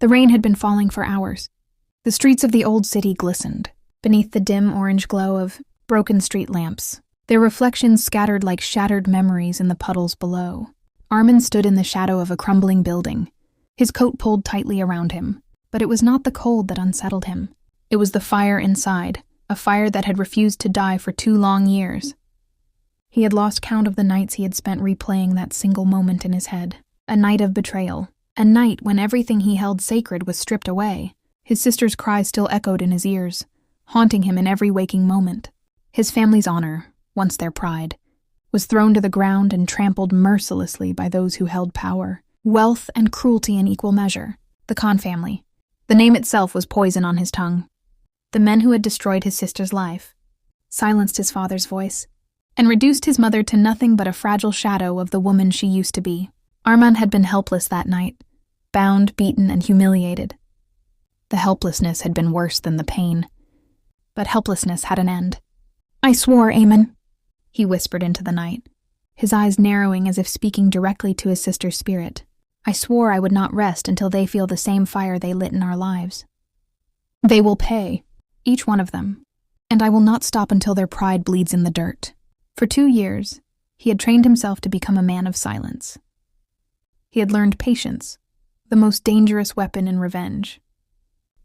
The rain had been falling for hours. The streets of the old city glistened, beneath the dim orange glow of broken street lamps, their reflections scattered like shattered memories in the puddles below. Armin stood in the shadow of a crumbling building, his coat pulled tightly around him. But it was not the cold that unsettled him. It was the fire inside, a fire that had refused to die for 2 long years. He had lost count of the nights he had spent replaying that single moment in his head. A night of betrayal. A night when everything he held sacred was stripped away. His sister's cries still echoed in his ears, haunting him in every waking moment. His family's honor, once their pride, was thrown to the ground and trampled mercilessly by those who held power. Wealth and cruelty in equal measure. The Khan family. The name itself was poison on his tongue. The men who had destroyed his sister's life, silenced his father's voice, and reduced his mother to nothing but a fragile shadow of the woman she used to be. Arman had been helpless that night, bound, beaten, and humiliated. The helplessness had been worse than the pain. But helplessness had an end. "I swore, Eamon," he whispered into the night, his eyes narrowing as if speaking directly to his sister's spirit. "I swore I would not rest until they feel the same fire they lit in our lives. They will pay, each one of them, and I will not stop until their pride bleeds in the dirt." For 2 years, he had trained himself to become a man of silence. He had learned patience, the most dangerous weapon in revenge.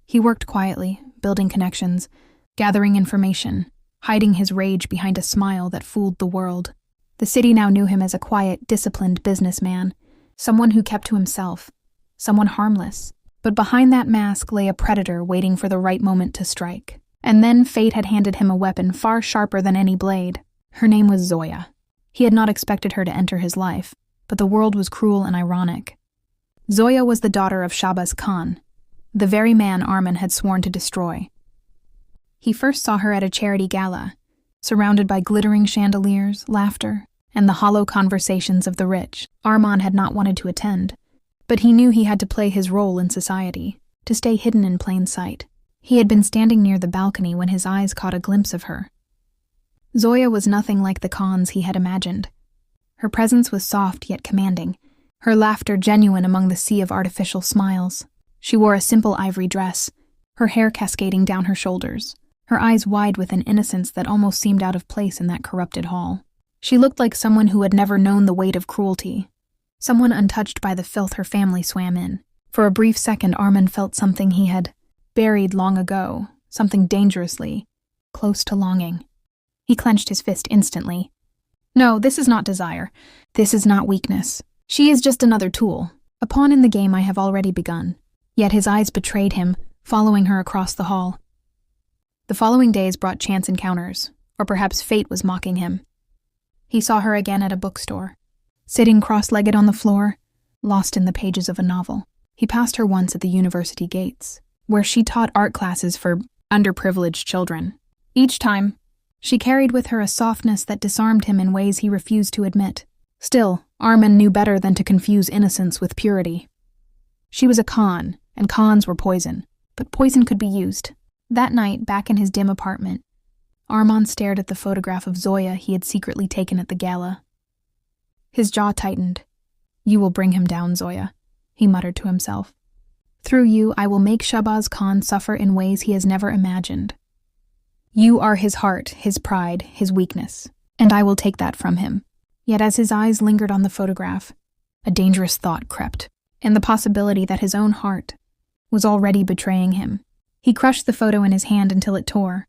He worked quietly, building connections, gathering information, hiding his rage behind a smile that fooled the world. The city now knew him as a quiet, disciplined businessman, someone who kept to himself, someone harmless. But behind that mask lay a predator waiting for the right moment to strike. And then fate had handed him a weapon far sharper than any blade. Her name was Zoya. He had not expected her to enter his life, but the world was cruel and ironic. Zoya was the daughter of Shahbaz Khan, the very man Armin had sworn to destroy. He first saw her at a charity gala, surrounded by glittering chandeliers, laughter, and the hollow conversations of the rich. Arman had not wanted to attend, but he knew he had to play his role in society, to stay hidden in plain sight. He had been standing near the balcony when his eyes caught a glimpse of her. Zoya was nothing like the Khans he had imagined. Her presence was soft yet commanding, her laughter genuine among the sea of artificial smiles. She wore a simple ivory dress, her hair cascading down her shoulders, her eyes wide with an innocence that almost seemed out of place in that corrupted hall. She looked like someone who had never known the weight of cruelty, someone untouched by the filth her family swam in. For a brief second, Armin felt something he had buried long ago, something dangerously close to longing. He clenched his fist instantly. "No, this is not desire. This is not weakness. She is just another tool, a pawn in the game I have already begun." Yet his eyes betrayed him, following her across the hall. The following days brought chance encounters, or perhaps fate was mocking him. He saw her again at a bookstore, sitting cross-legged on the floor, lost in the pages of a novel. He passed her once at the university gates, where she taught art classes for underprivileged children. Each time, she carried with her a softness that disarmed him in ways he refused to admit. Still, Armin knew better than to confuse innocence with purity. She was a Khan, and Khans were poison, but poison could be used. That night, back in his dim apartment, Arman stared at the photograph of Zoya he had secretly taken at the gala. His jaw tightened. "You will bring him down, Zoya," he muttered to himself. "Through you, I will make Shahbaz Khan suffer in ways he has never imagined. You are his heart, his pride, his weakness, and I will take that from him." Yet as his eyes lingered on the photograph, a dangerous thought crept, and the possibility that his own heart was already betraying him. He crushed the photo in his hand until it tore.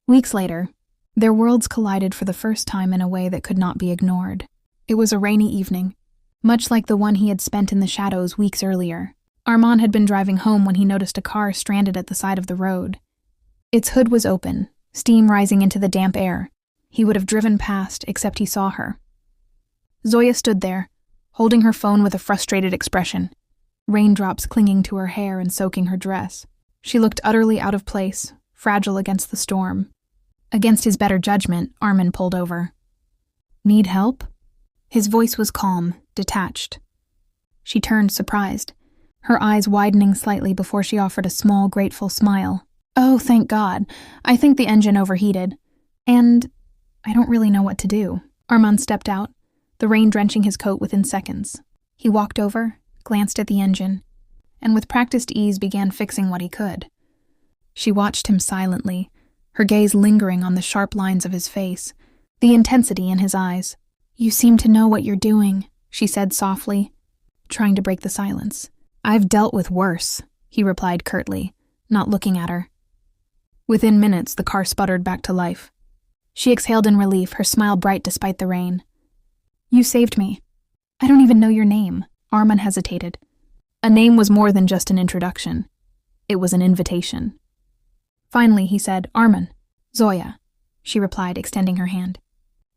Weeks later, their worlds collided for the first time in a way that could not be ignored. It was a rainy evening, much like the one he had spent in the shadows weeks earlier. Arman had been driving home when he noticed a car stranded at the side of the road. Its hood was open, steam rising into the damp air. He would have driven past, except he saw her. Zoya stood there, holding her phone with a frustrated expression, raindrops clinging to her hair and soaking her dress. She looked utterly out of place, fragile against the storm. Against his better judgment, Armin pulled over. "Need help?" His voice was calm, detached. She turned, surprised, her eyes widening slightly before she offered a small, grateful smile. "Oh, thank God. I think the engine overheated. And I don't really know what to do." Arman stepped out, the rain drenching his coat within seconds. He walked over, glanced at the engine, and with practiced ease began fixing what he could. She watched him silently, her gaze lingering on the sharp lines of his face, the intensity in his eyes. "You seem to know what you're doing," she said softly, trying to break the silence. "I've dealt with worse," he replied curtly, not looking at her. Within minutes, the car sputtered back to life. She exhaled in relief, her smile bright despite the rain. "You saved me. I don't even know your name." Arman hesitated. A name was more than just an introduction. It was an invitation. Finally, he said, "Arman." "Zoya," she replied, extending her hand.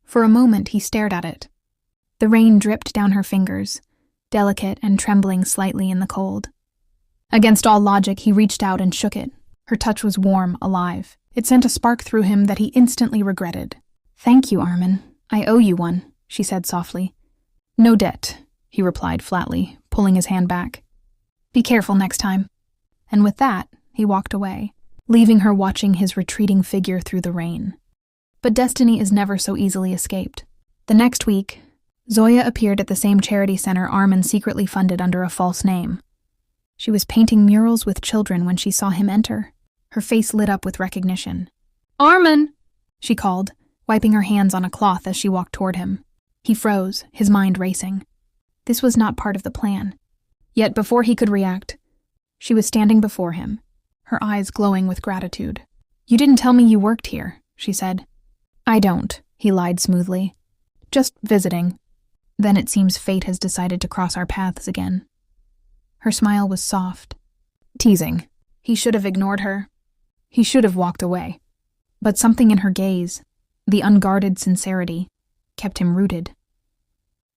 For a moment, he stared at it. The rain dripped down her fingers, delicate and trembling slightly in the cold. Against all logic, he reached out and shook it. Her touch was warm, alive. It sent a spark through him that he instantly regretted. "Thank you, Arman. I owe you one," she said softly. "No debt," he replied flatly, pulling his hand back. "Be careful next time." And with that, he walked away, leaving her watching his retreating figure through the rain. But destiny is never so easily escaped. The next week, Zoya appeared at the same charity center Arman secretly funded under a false name. She was painting murals with children when she saw him enter. Her face lit up with recognition. "Arman!" she called, wiping her hands on a cloth as she walked toward him. He froze, his mind racing. This was not part of the plan. Yet before he could react, she was standing before him, her eyes glowing with gratitude. "You didn't tell me you worked here," she said. "I don't," he lied smoothly. "Just visiting. Then it seems fate has decided to cross our paths again." Her smile was soft, teasing. He should have ignored her. He should have walked away. But something in her gaze, the unguarded sincerity, kept him rooted.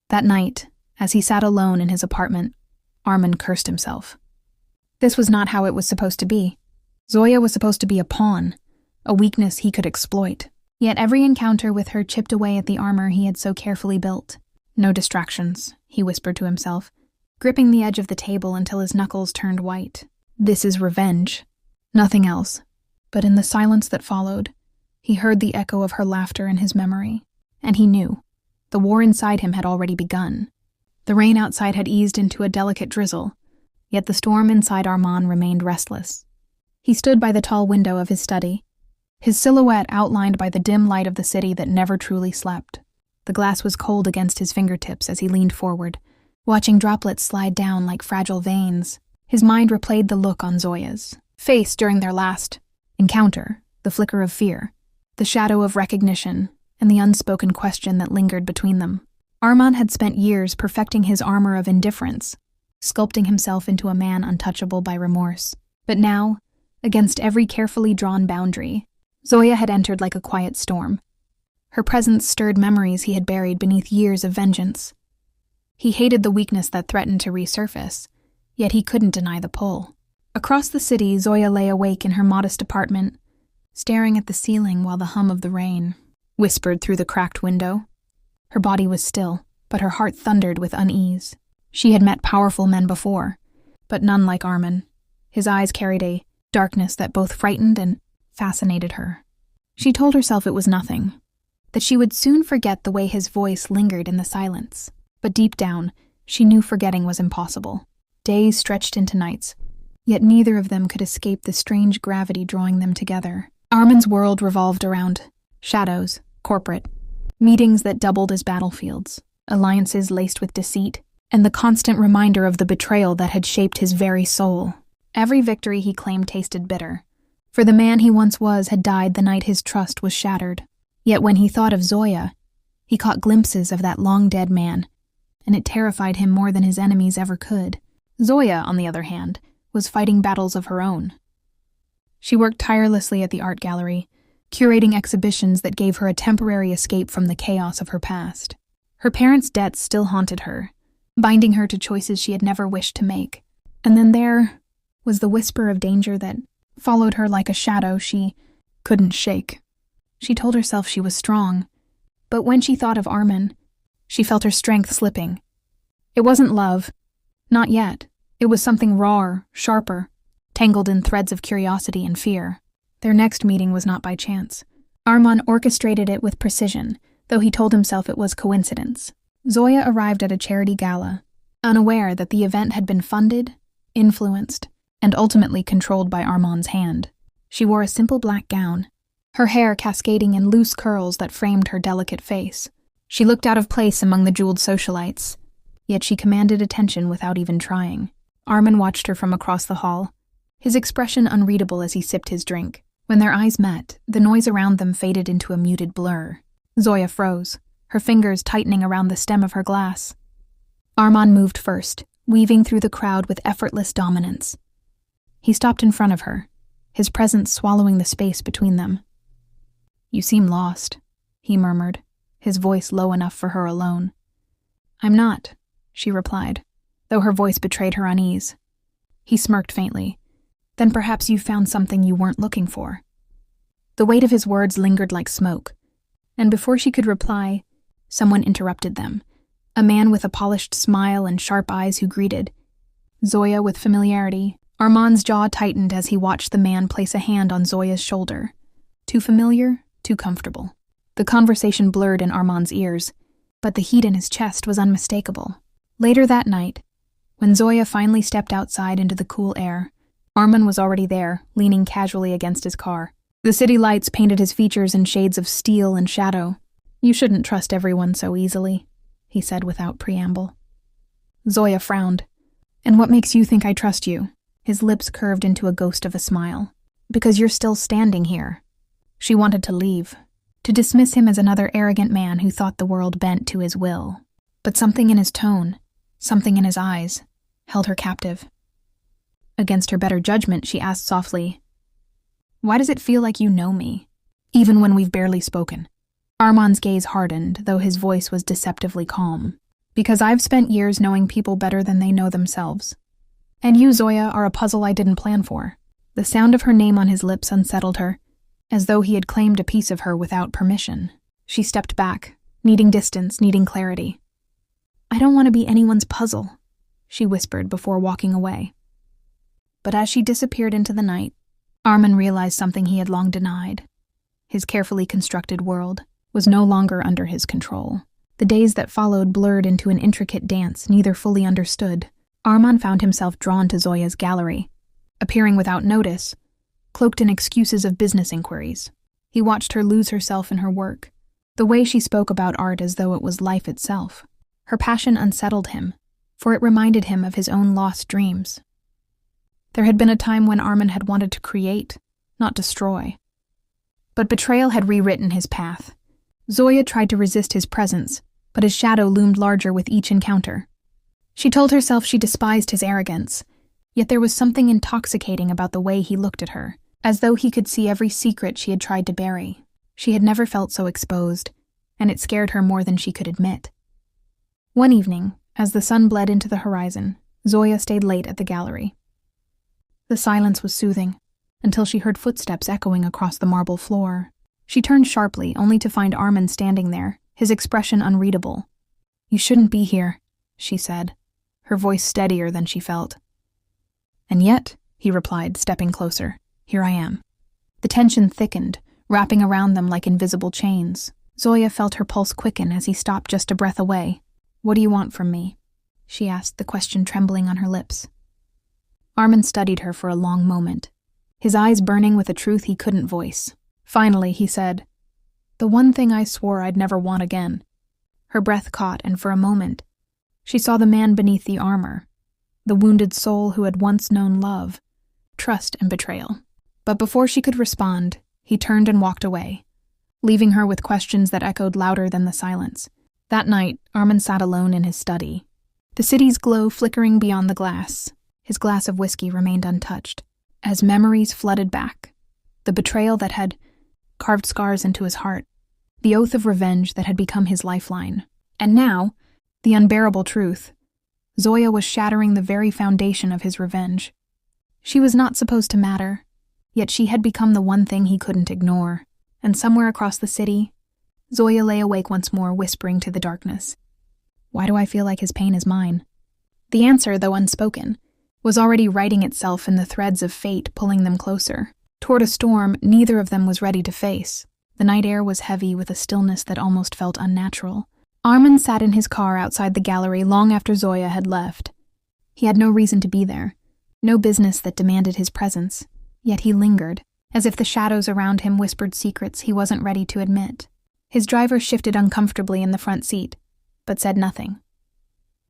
That night, as he sat alone in his apartment, Arman cursed himself. This was not how it was supposed to be. Zoya was supposed to be a pawn, a weakness he could exploit. Yet every encounter with her chipped away at the armor he had so carefully built. "No distractions," he whispered to himself, gripping the edge of the table until his knuckles turned white. "This is revenge. Nothing else." But in the silence that followed, he heard the echo of her laughter in his memory, and he knew. The war inside him had already begun. The rain outside had eased into a delicate drizzle, yet the storm inside Arman remained restless. He stood by the tall window of his study, his silhouette outlined by the dim light of the city that never truly slept. The glass was cold against his fingertips as he leaned forward, watching droplets slide down like fragile veins. His mind replayed the look on Zoya's face during their last encounter, the flicker of fear, the shadow of recognition, and the unspoken question that lingered between them. Arman had spent years perfecting his armor of indifference, sculpting himself into a man untouchable by remorse. But now, against every carefully drawn boundary, Zoya had entered like a quiet storm. Her presence stirred memories he had buried beneath years of vengeance. He hated the weakness that threatened to resurface, yet he couldn't deny the pull. Across the city, Zoya lay awake in her modest apartment, staring at the ceiling while the hum of the rain whispered through the cracked window. Her body was still, but her heart thundered with unease. She had met powerful men before, but none like Arman. His eyes carried a darkness that both frightened and fascinated her. She told herself it was nothing, that she would soon forget the way his voice lingered in the silence. But deep down, she knew forgetting was impossible. Days stretched into nights, yet neither of them could escape the strange gravity drawing them together. Arman's world revolved around shadows, corporate, meetings that doubled as battlefields, alliances laced with deceit, and the constant reminder of the betrayal that had shaped his very soul. Every victory he claimed tasted bitter, for the man he once was had died the night his trust was shattered. Yet when he thought of Zoya, he caught glimpses of that long-dead man, and it terrified him more than his enemies ever could. Zoya, on the other hand, was fighting battles of her own. She worked tirelessly at the art gallery, curating exhibitions that gave her a temporary escape from the chaos of her past. Her parents' debts still haunted her, binding her to choices she had never wished to make. And then there was the whisper of danger that followed her like a shadow she couldn't shake. She told herself she was strong, but when she thought of Arman, she felt her strength slipping. It wasn't love. Not yet. It was something rawer, sharper, tangled in threads of curiosity and fear. Their next meeting was not by chance. Arman orchestrated it with precision, though he told himself it was coincidence. Zoya arrived at a charity gala, unaware that the event had been funded, influenced, and ultimately controlled by Armand's hand. She wore a simple black gown, her hair cascading in loose curls that framed her delicate face. She looked out of place among the jeweled socialites, yet she commanded attention without even trying. Armand watched her from across the hall, his expression unreadable as he sipped his drink. When their eyes met, the noise around them faded into a muted blur. Zoya froze, her fingers tightening around the stem of her glass. Armand moved first, weaving through the crowd with effortless dominance. He stopped in front of her, his presence swallowing the space between them. "You seem lost," he murmured, his voice low enough for her alone. "I'm not," she replied, though her voice betrayed her unease. He smirked faintly. "Then perhaps you found something you weren't looking for." The weight of his words lingered like smoke, and before she could reply, someone interrupted them. A man with a polished smile and sharp eyes who greeted Zoya with familiarity. Armand's jaw tightened as he watched the man place a hand on Zoya's shoulder. Too familiar, too comfortable. The conversation blurred in Armand's ears, but the heat in his chest was unmistakable. Later that night, when Zoya finally stepped outside into the cool air, Armand was already there, leaning casually against his car. The city lights painted his features in shades of steel and shadow. "You shouldn't trust everyone so easily," he said without preamble. Zoya frowned. "And what makes you think I trust you?" His lips curved into a ghost of a smile. "Because you're still standing here." She wanted to leave, to dismiss him as another arrogant man who thought the world bent to his will. But something in his tone, something in his eyes, held her captive. Against her better judgment, she asked softly, "Why does it feel like you know me, even when we've barely spoken?" Armand's gaze hardened, though his voice was deceptively calm. "Because I've spent years knowing people better than they know themselves. And you, Zoya, are a puzzle I didn't plan for." The sound of her name on his lips unsettled her, as though he had claimed a piece of her without permission. She stepped back, needing distance, needing clarity. "I don't want to be anyone's puzzle," she whispered before walking away. But as she disappeared into the night, Armand realized something he had long denied. His carefully constructed world was no longer under his control. The days that followed blurred into an intricate dance neither fully understood. Armand found himself drawn to Zoya's gallery, appearing without notice, cloaked in excuses of business inquiries. He watched her lose herself in her work, the way she spoke about art as though it was life itself. Her passion unsettled him, for it reminded him of his own lost dreams. There had been a time when Armand had wanted to create, not destroy. But betrayal had rewritten his path. Zoya tried to resist his presence, but his shadow loomed larger with each encounter. She told herself she despised his arrogance, yet there was something intoxicating about the way he looked at her, as though he could see every secret she had tried to bury. She had never felt so exposed, and it scared her more than she could admit. One evening, as the sun bled into the horizon, Zoya stayed late at the gallery. The silence was soothing, until she heard footsteps echoing across the marble floor. She turned sharply, only to find Armand standing there, his expression unreadable. "You shouldn't be here," she said, her voice steadier than she felt. "And yet," he replied, stepping closer, "here I am." The tension thickened, wrapping around them like invisible chains. Zoya felt her pulse quicken as he stopped just a breath away. "What do you want from me?" she asked, the question trembling on her lips. Armand studied her for a long moment, his eyes burning with a truth he couldn't voice. Finally, he said, "The one thing I swore I'd never want again." Her breath caught, and for a moment, she saw the man beneath the armor, the wounded soul who had once known love, trust, and betrayal. But before she could respond, he turned and walked away, leaving her with questions that echoed louder than the silence. That night, Armand sat alone in his study, the city's glow flickering beyond the glass. His glass of whiskey remained untouched, as memories flooded back. The betrayal that had carved scars into his heart, the oath of revenge that had become his lifeline. And now, the unbearable truth. Zoya was shattering the very foundation of his revenge. She was not supposed to matter, yet she had become the one thing he couldn't ignore. And somewhere across the city, Zoya lay awake once more, whispering to the darkness, "Why do I feel like his pain is mine?" The answer, though unspoken, was already writing itself in the threads of fate pulling them closer, toward a storm neither of them was ready to face. The night air was heavy with a stillness that almost felt unnatural. Armand sat in his car outside the gallery long after Zoya had left. He had no reason to be there, No business that demanded his presence, yet he lingered, as if the shadows around him whispered secrets he wasn't ready to admit. His driver shifted uncomfortably in the front seat, but said nothing.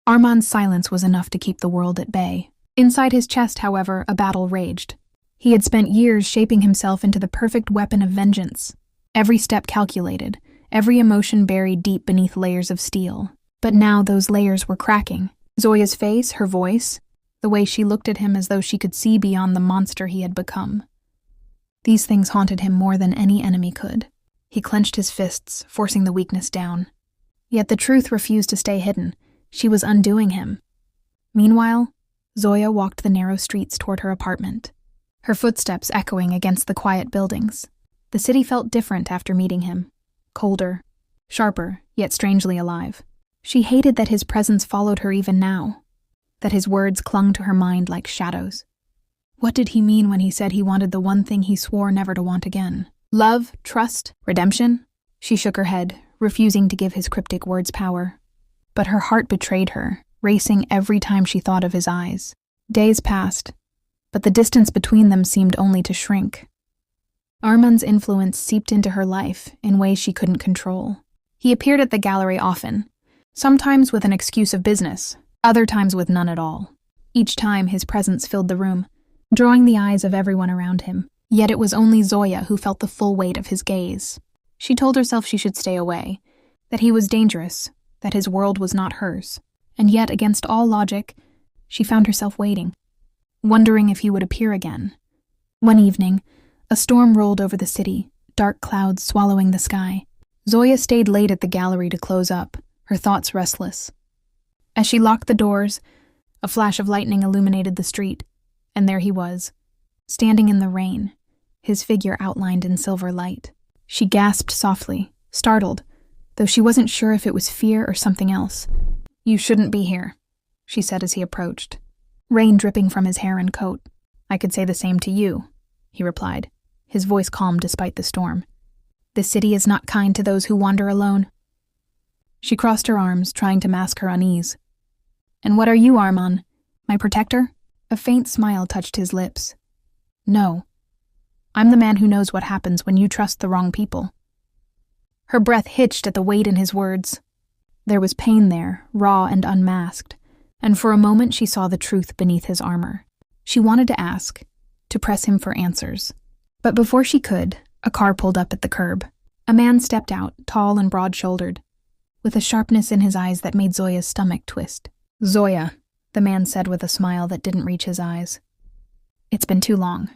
Armand's silence was enough to keep the world at bay. Inside his chest, however, a battle raged. He had spent years shaping himself into the perfect weapon of vengeance. Every step calculated, every emotion buried deep beneath layers of steel. But now those layers were cracking. Zoya's face, her voice, the way she looked at him as though she could see beyond the monster he had become. These things haunted him more than any enemy could. He clenched his fists, forcing the weakness down. Yet the truth refused to stay hidden. She was undoing him. Meanwhile, Zoya walked the narrow streets toward her apartment, her footsteps echoing against the quiet buildings. The city felt different after meeting him. Colder, sharper, yet strangely alive. She hated that his presence followed her even now, that his words clung to her mind like shadows. What did he mean when he said he wanted the one thing he swore never to want again? Love, trust, redemption? She shook her head, refusing to give his cryptic words power. But her heart betrayed her, racing every time she thought of his eyes. Days passed, but the distance between them seemed only to shrink. Armand's influence seeped into her life in ways she couldn't control. He appeared at the gallery often, sometimes with an excuse of business, other times with none at all. Each time his presence filled the room, drawing the eyes of everyone around him. Yet it was only Zoya who felt the full weight of his gaze. She told herself she should stay away, that he was dangerous, that his world was not hers. And yet, against all logic, she found herself waiting, wondering if he would appear again. One evening, a storm rolled over the city, dark clouds swallowing the sky. Zoya stayed late at the gallery to close up, her thoughts restless. As she locked the doors, a flash of lightning illuminated the street, and there he was, standing in the rain, his figure outlined in silver light. She gasped softly, startled, though she wasn't sure if it was fear or something else. "You shouldn't be here," she said as he approached, rain dripping from his hair and coat. "I could say the same to you," he replied, his voice calm despite the storm. "This city is not kind to those who wander alone." She crossed her arms, trying to mask her unease. "And what are you, Armand? My protector?" A faint smile touched his lips. "No. I'm the man who knows what happens when you trust the wrong people." Her breath hitched at the weight in his words. There was pain there, raw and unmasked, and for a moment she saw the truth beneath his armor. She wanted to ask, to press him for answers. But before she could, a car pulled up at the curb. A man stepped out, tall and broad-shouldered, with a sharpness in his eyes that made Zoya's stomach twist. "Zoya," the man said with a smile that didn't reach his eyes. "It's been too long."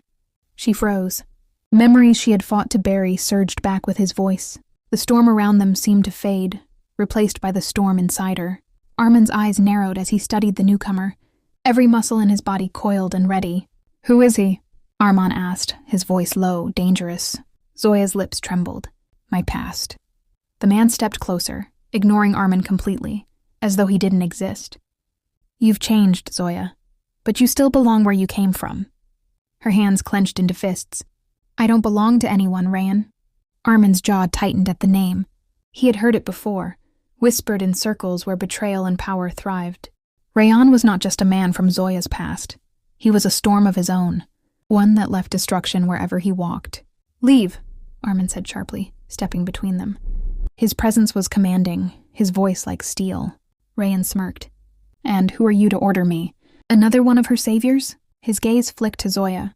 She froze. Memories she had fought to bury surged back with his voice. The storm around them seemed to fade, replaced by the storm inside her. Armand's eyes narrowed as he studied the newcomer, every muscle in his body coiled and ready. "Who is he?" Armand asked, his voice low, dangerous. Zoya's lips trembled. "My past." The man stepped closer, ignoring Armand completely, as though he didn't exist. "You've changed, Zoya, but you still belong where you came from." Her hands clenched into fists. "I don't belong to anyone, Rayan." Armand's jaw tightened at the name. He had heard it before, whispered in circles where betrayal and power thrived. Rayan was not just a man from Zoya's past. He was a storm of his own, one that left destruction wherever he walked. "Leave," Armand said sharply, stepping between them. His presence was commanding, his voice like steel. Rayan smirked. "And who are you to order me? Another one of her saviors?" His gaze flicked to Zoya.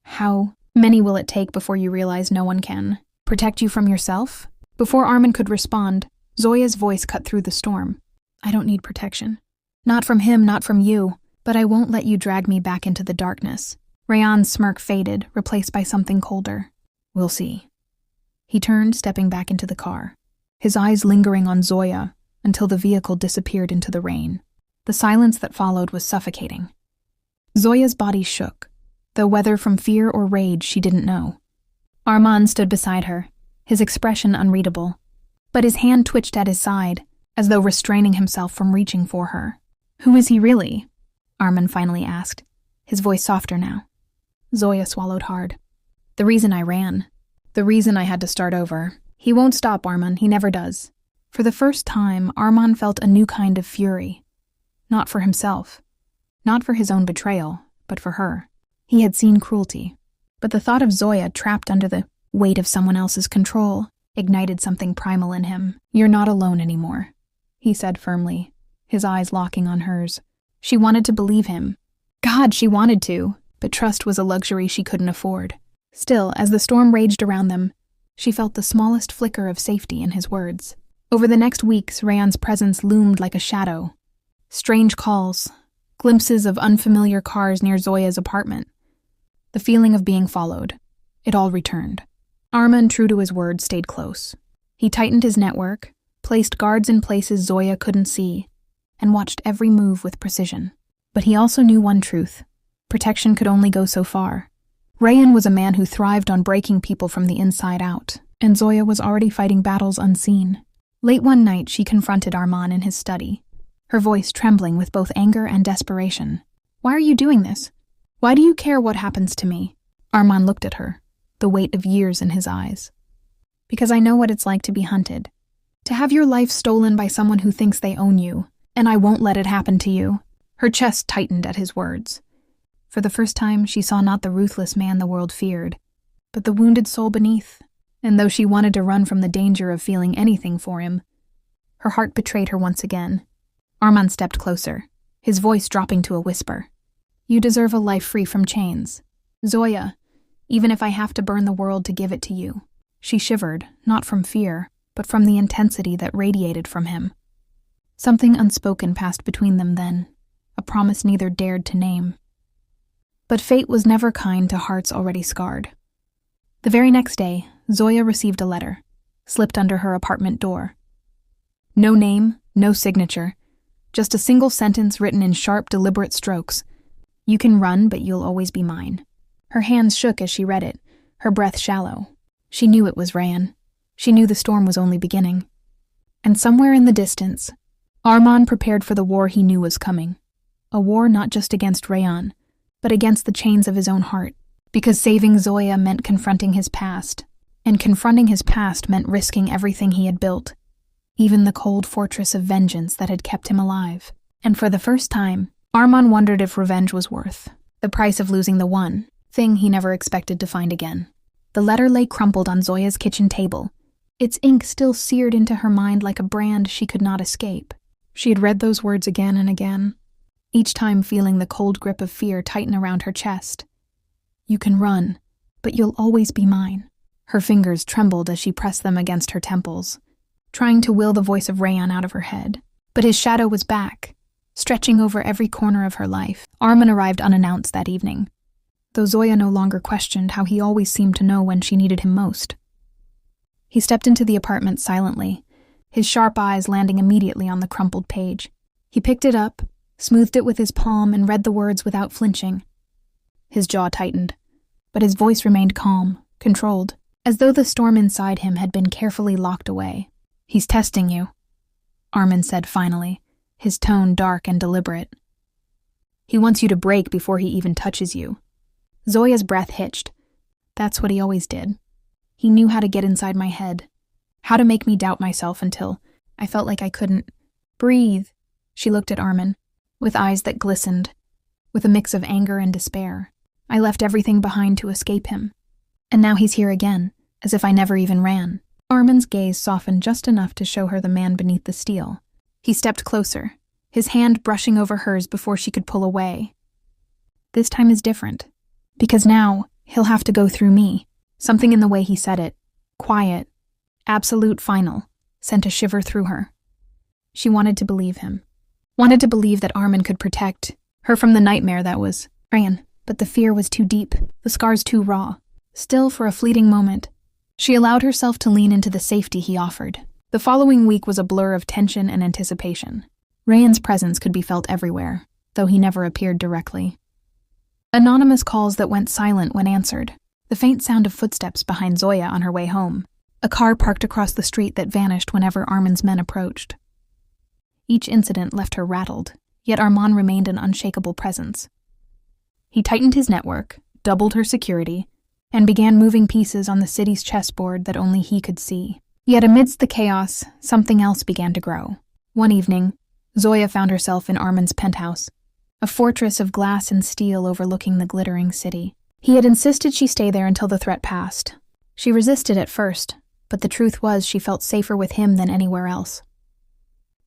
"How many will it take before you realize no one can protect you from yourself?" Before Armand could respond, Zoya's voice cut through the storm. "I don't need protection. Not from him, not from you, but I won't let you drag me back into the darkness." Rayan's smirk faded, replaced by something colder. "We'll see." He turned, stepping back into the car, his eyes lingering on Zoya until the vehicle disappeared into the rain. The silence that followed was suffocating. Zoya's body shook, though whether from fear or rage she didn't know. Armand stood beside her, his expression unreadable, but his hand twitched at his side, as though restraining himself from reaching for her. "Who is he really?" Armand finally asked, his voice softer now. Zoya swallowed hard. "The reason I ran. The reason I had to start over. He won't stop, Armand, he never does." For the first time, Armand felt a new kind of fury. Not for himself. Not for his own betrayal, but for her. He had seen cruelty. But the thought of Zoya trapped under the weight of someone else's control ignited something primal in him. "You're not alone anymore," he said firmly, his eyes locking on hers. She wanted to believe him. God, she wanted to, but trust was a luxury she couldn't afford. Still, as the storm raged around them, she felt the smallest flicker of safety in his words. Over the next weeks, Rayan's presence loomed like a shadow. Strange calls, glimpses of unfamiliar cars near Zoya's apartment. The feeling of being followed. It all returned. Arman, true to his word, stayed close. He tightened his network, placed guards in places Zoya couldn't see, and watched every move with precision. But he also knew one truth. Protection could only go so far. Rayan was a man who thrived on breaking people from the inside out, and Zoya was already fighting battles unseen. Late one night, she confronted Arman in his study, her voice trembling with both anger and desperation. "Why are you doing this? Why do you care what happens to me?" Arman looked at her, the weight of years in his eyes. "Because I know what it's like to be hunted. To have your life stolen by someone who thinks they own you, and I won't let it happen to you." Her chest tightened at his words. For the first time, she saw not the ruthless man the world feared, but the wounded soul beneath. And though she wanted to run from the danger of feeling anything for him, her heart betrayed her once again. Arman stepped closer, his voice dropping to a whisper. "You deserve a life free from chains. Zoya, even if I have to burn the world to give it to you." She shivered, not from fear, but from the intensity that radiated from him. Something unspoken passed between them then, a promise neither dared to name. But fate was never kind to hearts already scarred. The very next day, Zoya received a letter, slipped under her apartment door. No name, no signature, just a single sentence written in sharp, deliberate strokes. "You can run, but you'll always be mine." Her hands shook as she read it, her breath shallow. She knew it was Rayan. She knew the storm was only beginning. And somewhere in the distance, Arman prepared for the war he knew was coming. A war not just against Rayan, but against the chains of his own heart. Because saving Zoya meant confronting his past, and confronting his past meant risking everything he had built, even the cold fortress of vengeance that had kept him alive. And for the first time, Arman wondered if revenge was worth the price of losing the one thing he never expected to find again. The letter lay crumpled on Zoya's kitchen table, its ink still seared into her mind like a brand she could not escape. She had read those words again and again, each time feeling the cold grip of fear tighten around her chest. "You can run, but you'll always be mine." Her fingers trembled as she pressed them against her temples, trying to will the voice of Rayan out of her head. But his shadow was back, stretching over every corner of her life. Arman arrived unannounced that evening, though Zoya no longer questioned how he always seemed to know when she needed him most. He stepped into the apartment silently, his sharp eyes landing immediately on the crumpled page. He picked it up, smoothed it with his palm, and read the words without flinching. His jaw tightened, but his voice remained calm, controlled, as though the storm inside him had been carefully locked away. "He's testing you," Arman said finally, his tone dark and deliberate. "He wants you to break before he even touches you." Zoya's breath hitched. That's what he always did. He knew how to get inside my head, how to make me doubt myself until I felt like I couldn't breathe. She looked at Arman, with eyes that glistened, with a mix of anger and despair. "I left everything behind to escape him, and now he's here again, as if I never even ran." Arman's gaze softened just enough to show her the man beneath the steel. He stepped closer, his hand brushing over hers before she could pull away. "This time is different, because now he'll have to go through me." Something in the way he said it, quiet, absolute, final, sent a shiver through her. She wanted to believe him, wanted to believe that Arman could protect her from the nightmare that was Rayan. But the fear was too deep, the scars too raw. Still, for a fleeting moment, she allowed herself to lean into the safety he offered. The following week was a blur of tension and anticipation. Rayan's presence could be felt everywhere, though he never appeared directly. Anonymous calls that went silent when answered, the faint sound of footsteps behind Zoya on her way home, a car parked across the street that vanished whenever Arman's men approached. Each incident left her rattled, yet Arman remained an unshakable presence. He tightened his network, doubled her security, and began moving pieces on the city's chessboard that only he could see. Yet amidst the chaos, something else began to grow. One evening, Zoya found herself in Arman's penthouse, a fortress of glass and steel overlooking the glittering city. He had insisted she stay there until the threat passed. She resisted at first, but the truth was she felt safer with him than anywhere else.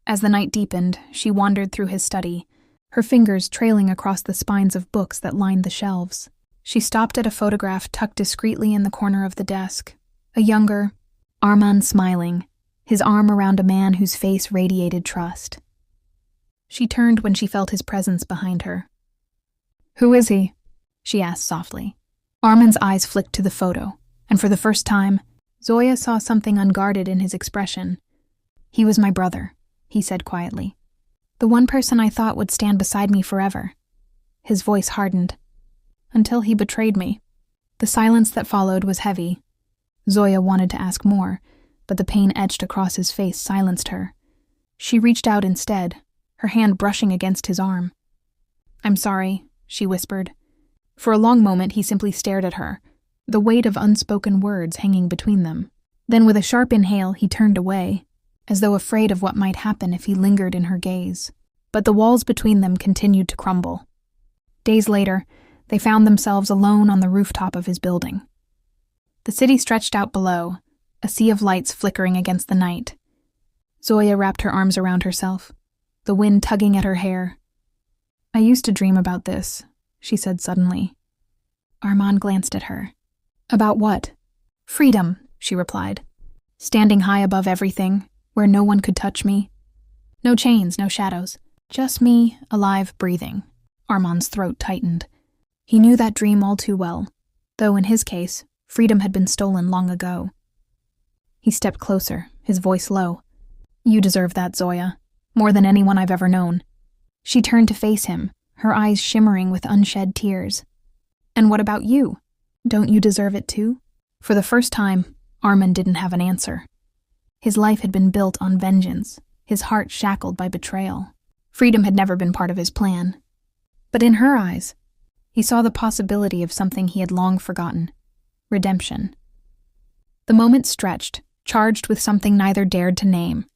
As the night deepened, she wandered through his study, her fingers trailing across the spines of books that lined the shelves. She stopped at a photograph tucked discreetly in the corner of the desk. A younger, Armand smiling, his arm around a man whose face radiated trust. She turned when she felt his presence behind her. "Who is he?" she asked softly. Armand's eyes flicked to the photo, and for the first time, Zoya saw something unguarded in his expression. "He was my brother," he said quietly. "The one person I thought would stand beside me forever." His voice hardened. "Until he betrayed me." The silence that followed was heavy. Zoya wanted to ask more, but the pain etched across his face silenced her. She reached out instead, her hand brushing against his arm. "I'm sorry," she whispered. For a long moment he simply stared at her, the weight of unspoken words hanging between them. Then with a sharp inhale he turned away, as though afraid of what might happen if he lingered in her gaze. But the walls between them continued to crumble. Days later, they found themselves alone on the rooftop of his building. The city stretched out below, a sea of lights flickering against the night. Zoya wrapped her arms around herself, the wind tugging at her hair. "I used to dream about this," she said suddenly. Armand glanced at her. "About what?" "Freedom," she replied. "Standing high above everything, where no one could touch me. No chains, no shadows. Just me, alive, breathing." Armand's throat tightened. He knew that dream all too well, though in his case, freedom had been stolen long ago. He stepped closer, his voice low. "You deserve that, Zoya, more than anyone I've ever known." She turned to face him, her eyes shimmering with unshed tears. "And what about you? Don't you deserve it too?" For the first time, Armand didn't have an answer. His life had been built on vengeance, his heart shackled by betrayal. Freedom had never been part of his plan. But in her eyes, he saw the possibility of something he had long forgotten: redemption. The moment stretched, charged with something neither dared to name.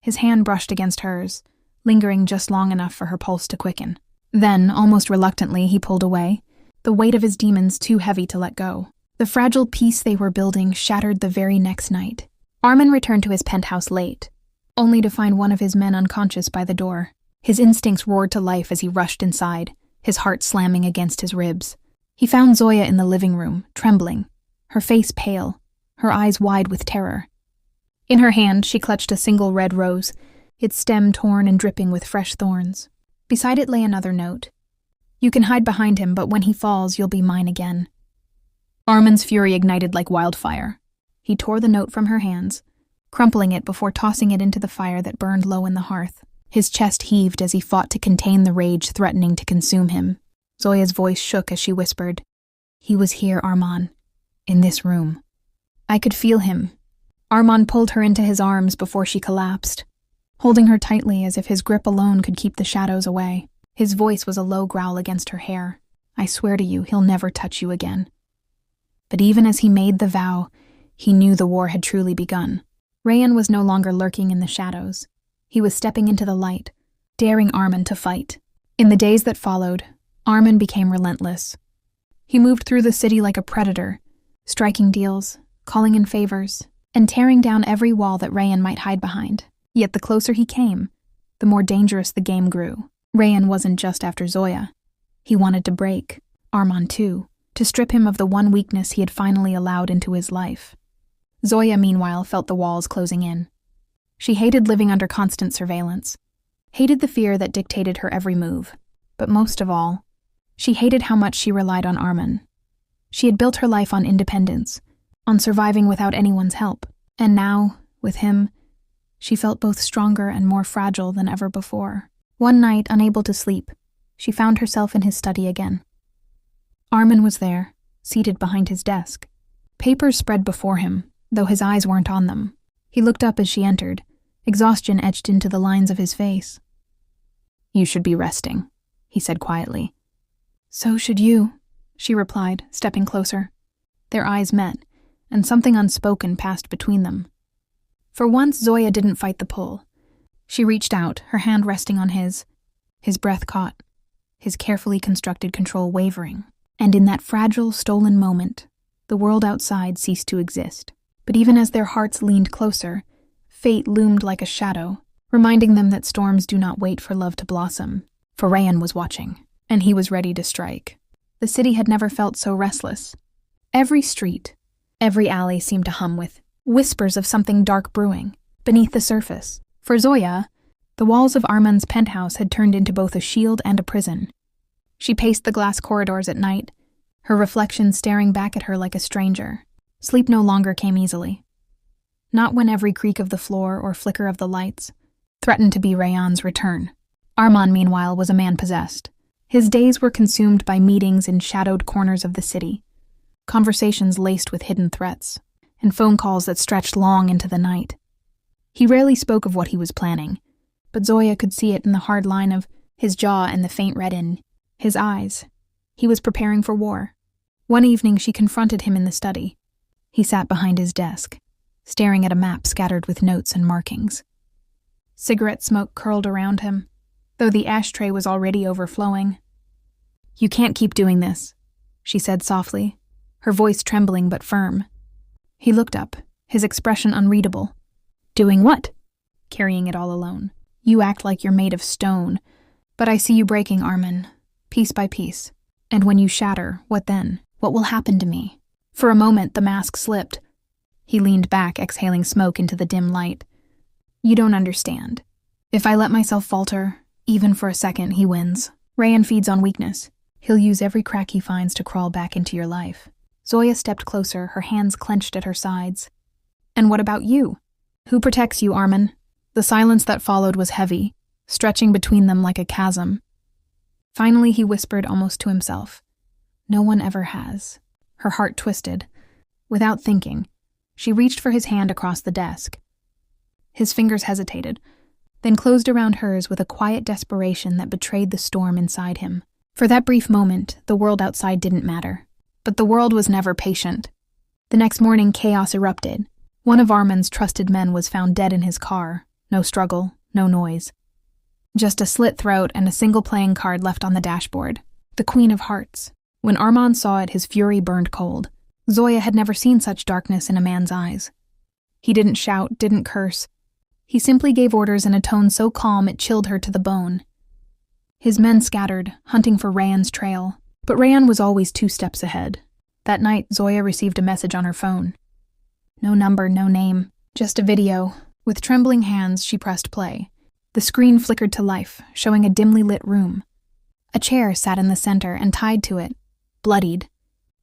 His hand brushed against hers, lingering just long enough for her pulse to quicken. Then, almost reluctantly, he pulled away, the weight of his demons too heavy to let go. The fragile peace they were building shattered the very next night. Armand returned to his penthouse late, only to find one of his men unconscious by the door. His instincts roared to life as he rushed inside, his heart slamming against his ribs. He found Zoya in the living room, trembling, her face pale, her eyes wide with terror. In her hand, she clutched a single red rose, its stem torn and dripping with fresh thorns. Beside it lay another note. "You can hide behind him, but when he falls, you'll be mine again." Armand's fury ignited like wildfire. He tore the note from her hands, crumpling it before tossing it into the fire that burned low in the hearth. His chest heaved as he fought to contain the rage threatening to consume him. Zoya's voice shook as she whispered, "He was here, Armand. In this room." I could feel him. Armand pulled her into his arms before she collapsed, holding her tightly as if his grip alone could keep the shadows away. His voice was a low growl against her hair. "I swear to you, he'll never touch you again." But even as he made the vow, he knew the war had truly begun. Rayan was no longer lurking in the shadows. He was stepping into the light, daring Armand to fight. In the days that followed, Armand became relentless. He moved through the city like a predator, striking deals, calling in favors, and tearing down every wall that Rayan might hide behind. Yet the closer he came, the more dangerous the game grew. Rayan wasn't just after Zoya. He wanted to break Armand too, to strip him of the one weakness he had finally allowed into his life. Zoya, meanwhile, felt the walls closing in. She hated living under constant surveillance, hated the fear that dictated her every move. But most of all, she hated how much she relied on Armand. She had built her life on independence, on surviving without anyone's help. And now, with him, she felt both stronger and more fragile than ever before. One night, unable to sleep, she found herself in his study again. Armand was there, seated behind his desk. Papers spread before him, though his eyes weren't on them. He looked up as she entered, exhaustion etched into the lines of his face. "You should be resting," he said quietly. "So should you," she replied, stepping closer. Their eyes met, and something unspoken passed between them. For once, Zoya didn't fight the pull. She reached out, her hand resting on his. His breath caught. his carefully constructed control wavering. And in that fragile, stolen moment, the world outside ceased to exist. But even as their hearts leaned closer, fate loomed like a shadow, reminding them that storms do not wait for love to blossom. For Rayan was watching, and he was ready to strike. The city had never felt so restless. Every street, every alley seemed to hum with whispers of something dark brewing beneath the surface. For Zoya, the walls of Arman's penthouse had turned into both a shield and a prison. She paced the glass corridors at night, her reflection staring back at her like a stranger. Sleep no longer came easily. Not when every creak of the floor or flicker of the lights threatened to be Rayan's return. Arman, meanwhile, was a man possessed. His days were consumed by meetings in shadowed corners of the city, conversations laced with hidden threats, and phone calls that stretched long into the night. He rarely spoke of what he was planning, but Zoya could see it in the hard line of his jaw and the faint red in his eyes. He was preparing for war. One evening she confronted him in the study. He sat behind his desk, staring at a map scattered with notes and markings. Cigarette smoke curled around him, though the ashtray was already overflowing. "You can't keep doing this," she said softly, her voice trembling but firm. He looked up, his expression unreadable. "Doing what?" "Carrying it all alone. You act like you're made of stone, but I see you breaking, Arman, piece by piece. And when you shatter, what then? What will happen to me?" For a moment, the mask slipped. He leaned back, exhaling smoke into the dim light. "You don't understand. If I let myself falter, even for a second, he wins. Rayan feeds on weakness. He'll use every crack he finds to crawl back into your life." Zoya stepped closer, her hands clenched at her sides. "And what about you? Who protects you, Arman?" The silence that followed was heavy, stretching between them like a chasm. Finally, he whispered almost to himself, "No one ever has." Her heart twisted. Without thinking, she reached for his hand across the desk. His fingers hesitated, then closed around hers with a quiet desperation that betrayed the storm inside him. For that brief moment, the world outside didn't matter. But the world was never patient. The next morning, chaos erupted. One of Arman's trusted men was found dead in his car. No struggle, no noise. Just a slit throat and a single playing card left on the dashboard. The Queen of Hearts. When Arman saw it, his fury burned cold. Zoya had never seen such darkness in a man's eyes. He didn't shout, didn't curse. He simply gave orders in a tone so calm it chilled her to the bone. His men scattered, hunting for Rayan's trail. But Rayan was always 2 steps ahead. That night, Zoya received a message on her phone. No number, no name, just a video. With trembling hands, she pressed play. The screen flickered to life, showing a dimly lit room. A chair sat in the center, and tied to it, bloodied,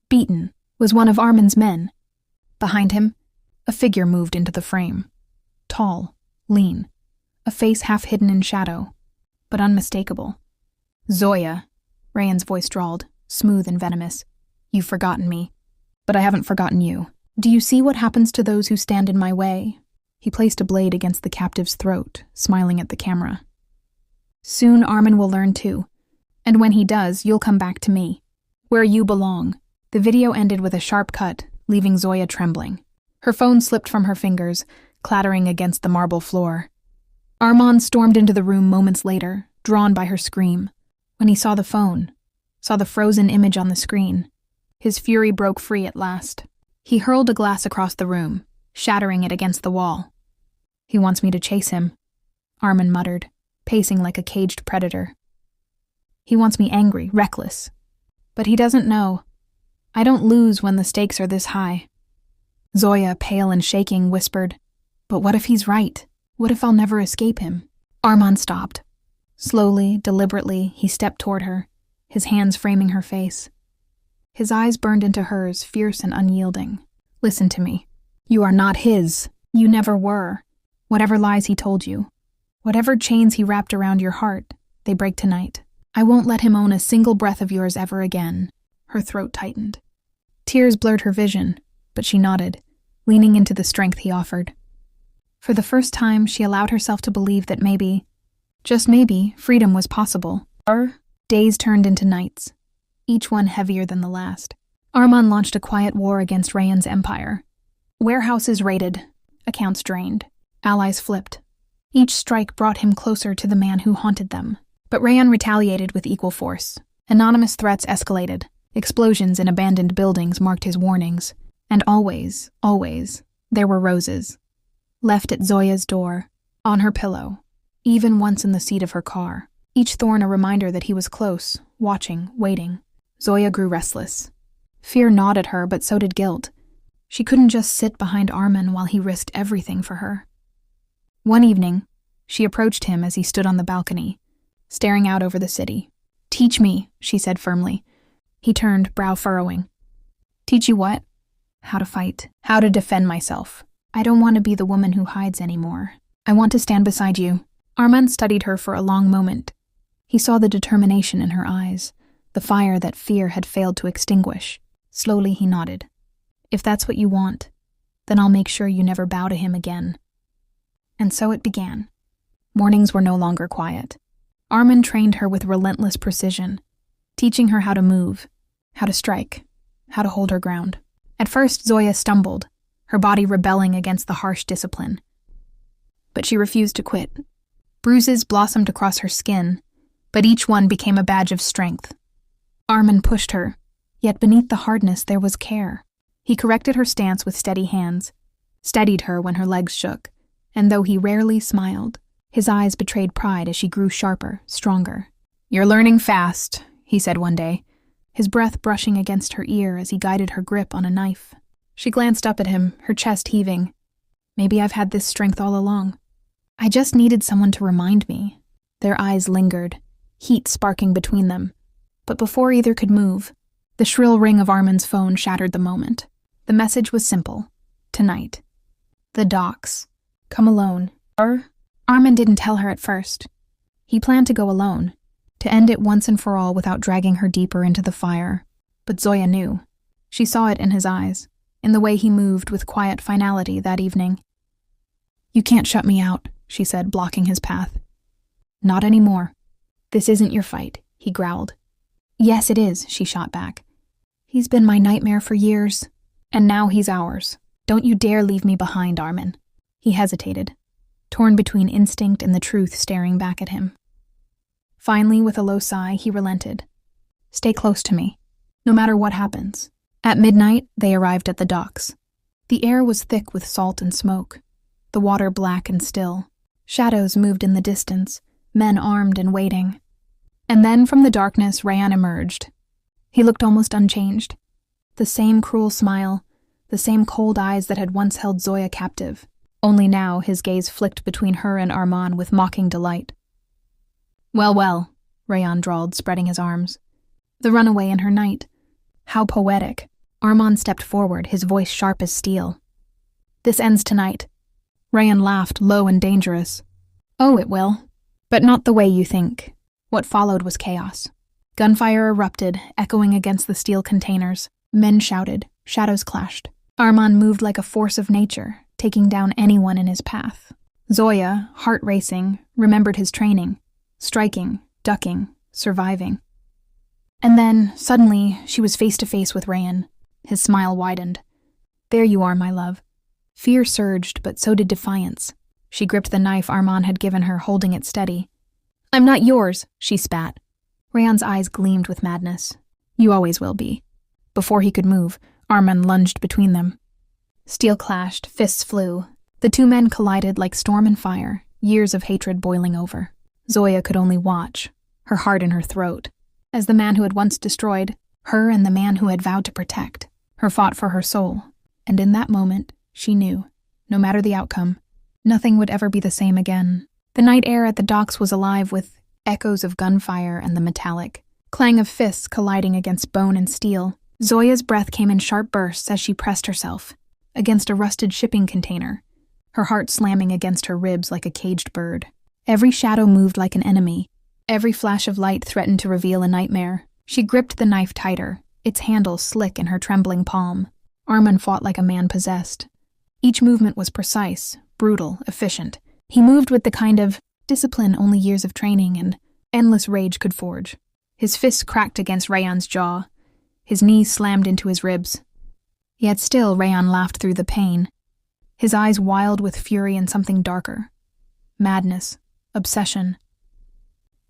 beaten, was one of Arman's men. Behind him, a figure moved into the frame. Tall, lean, a face half hidden in shadow, but unmistakable. "Zoya," Rayan's voice drawled, smooth and venomous. "You've forgotten me, but I haven't forgotten you. Do you see what happens to those who stand in my way?" He placed a blade against the captive's throat, smiling at the camera. "Soon Arman will learn too, and when he does, you'll come back to me, where you belong." The video ended with a sharp cut, leaving Zoya trembling. Her phone slipped from her fingers, clattering against the marble floor. Arman stormed into the room moments later, drawn by her scream. When he saw the phone, saw the frozen image on the screen, his fury broke free at last. He hurled a glass across the room, shattering it against the wall. "He wants me to chase him," Arman muttered, pacing like a caged predator. "He wants me angry, reckless. But he doesn't know. I don't lose when the stakes are this high." Zoya, pale and shaking, whispered, "But what if he's right? What if I'll never escape him?" Arman stopped. Slowly, deliberately, he stepped toward her, his hands framing her face. His eyes burned into hers, fierce and unyielding. "Listen to me. You are not his. You never were. Whatever lies he told you, whatever chains he wrapped around your heart, they break tonight. I won't let him own a single breath of yours ever again." Her throat tightened. Tears blurred her vision, but she nodded, leaning into the strength he offered. For the first time, she allowed herself to believe that maybe, just maybe, freedom was possible. Our days turned into nights, each one heavier than the last. Arman launched a quiet war against Rayan's empire. Warehouses raided, accounts drained, allies flipped. Each strike brought him closer to the man who haunted them. But Rayan retaliated with equal force. Anonymous threats escalated. Explosions in abandoned buildings marked his warnings. And always, there were roses. Left at Zoya's door, on her pillow, even once in the seat of her car. Each thorn a reminder that he was close, watching, waiting. Zoya grew restless. Fear gnawed at her, but so did guilt. She couldn't just sit behind Armin while he risked everything for her. One evening, she approached him as he stood on the balcony, staring out over the city. "Teach me," she said firmly. He turned, brow furrowing. "Teach you what?" "How to fight. How to defend myself. I don't want to be the woman who hides anymore. I want to stand beside you." Armand studied her for a long moment. He saw the determination in her eyes, the fire that fear had failed to extinguish. Slowly he nodded. "If that's what you want, then I'll make sure you never bow to him again." And so it began. Mornings were no longer quiet. Armand trained her with relentless precision, teaching her how to move, how to strike, how to hold her ground. At first, Zoya stumbled, her body rebelling against the harsh discipline. But she refused to quit. Bruises blossomed across her skin, but each one became a badge of strength. Armand pushed her, yet beneath the hardness there was care. He corrected her stance with steady hands, steadied her when her legs shook, and though he rarely smiled, his eyes betrayed pride as she grew sharper, stronger. "You're learning fast," he said one day, his breath brushing against her ear as he guided her grip on a knife. She glanced up at him, her chest heaving. "Maybe I've had this strength all along. I just needed someone to remind me." Their eyes lingered, heat sparking between them. But before either could move, the shrill ring of Armin's phone shattered the moment. The message was simple. Tonight. The docks. Come alone. Armin didn't tell her at first. He planned to go alone, to end it once and for all without dragging her deeper into the fire. But Zoya knew. She saw it in his eyes, in the way he moved with quiet finality that evening. "You can't shut me out," she said, blocking his path. "Not anymore. This isn't your fight," he growled. "Yes, it is," she shot back. "He's been my nightmare for years, and now he's ours. Don't you dare leave me behind, Armin." He hesitated, torn between instinct and the truth staring back at him. Finally, with a low sigh, he relented. "Stay close to me, no matter what happens." At midnight, they arrived at the docks. The air was thick with salt and smoke, the water black and still. Shadows moved in the distance, men armed and waiting. And then from the darkness, Rayan emerged. He looked almost unchanged. The same cruel smile, the same cold eyes that had once held Zoya captive. Only now his gaze flicked between her and Armand with mocking delight. Well, Rayan drawled, spreading his arms. "The runaway in her night. How poetic." Armand stepped forward, his voice sharp as steel. "This ends tonight." Rayan laughed, low and dangerous. "Oh, it will. But not the way you think." What followed was chaos. Gunfire erupted, echoing against the steel containers. Men shouted, shadows clashed. Armand moved like a force of nature, taking down anyone in his path. Zoya, heart racing, remembered his training, striking, ducking, surviving. And then, suddenly, she was face to face with Rayan. His smile widened. "There you are, my love." Fear surged, but so did defiance. She gripped the knife Armand had given her, holding it steady. "I'm not yours," she spat. Rayan's eyes gleamed with madness. "You always will be." Before he could move, Armand lunged between them. Steel clashed, fists flew. The two men collided like storm and fire, years of hatred boiling over. Zoya could only watch, her heart in her throat, as the man who had once destroyed, her and the man who had vowed to protect, her fought for her soul. And in that moment, she knew, no matter the outcome, nothing would ever be the same again. The night air at the docks was alive with echoes of gunfire and the metallic clang of fists colliding against bone and steel. Zoya's breath came in sharp bursts as she pressed herself against a rusted shipping container, her heart slamming against her ribs like a caged bird. Every shadow moved like an enemy. Every flash of light threatened to reveal a nightmare. She gripped the knife tighter, its handle slick in her trembling palm. Armand fought like a man possessed. Each movement was precise, brutal, efficient. He moved with the kind of discipline only years of training and endless rage could forge. His fists cracked against Rayan's jaw. His knees slammed into his ribs. Yet still Rayan laughed through the pain, his eyes wild with fury and something darker. Madness. Obsession.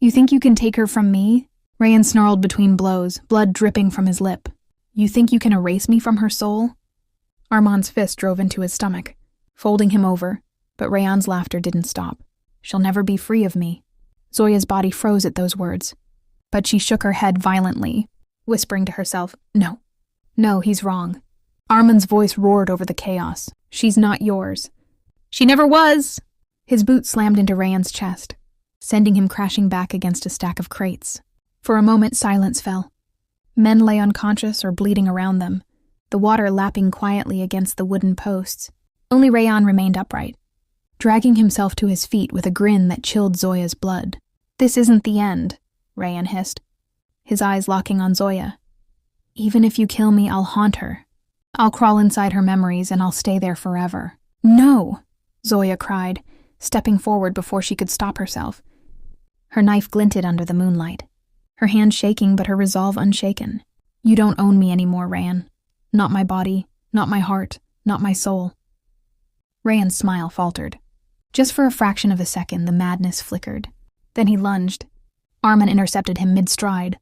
You think you can take her from me? Rayan snarled between blows, blood dripping from his lip. You think you can erase me from her soul? Armand's fist drove into his stomach, folding him over, but Rayan's laughter didn't stop. She'll never be free of me. Zoya's body froze at those words, but she shook her head violently, whispering to herself, No. No, he's wrong. Armand's voice roared over the chaos. She's not yours. She never was! His boot slammed into Rayan's chest, sending him crashing back against a stack of crates. For a moment, silence fell. Men lay unconscious or bleeding around them, the water lapping quietly against the wooden posts. Only Rayan remained upright, dragging himself to his feet with a grin that chilled Zoya's blood. This isn't the end, Rayan hissed, his eyes locking on Zoya. Even if you kill me, I'll haunt her. I'll crawl inside her memories and I'll stay there forever. No, Zoya cried, stepping forward before she could stop herself. Her knife glinted under the moonlight, her hand shaking but her resolve unshaken. You don't own me anymore, Rayan. Not my body, not my heart, not my soul. Rayan's smile faltered. Just for a fraction of a second, the madness flickered. Then he lunged. Armand intercepted him mid-stride,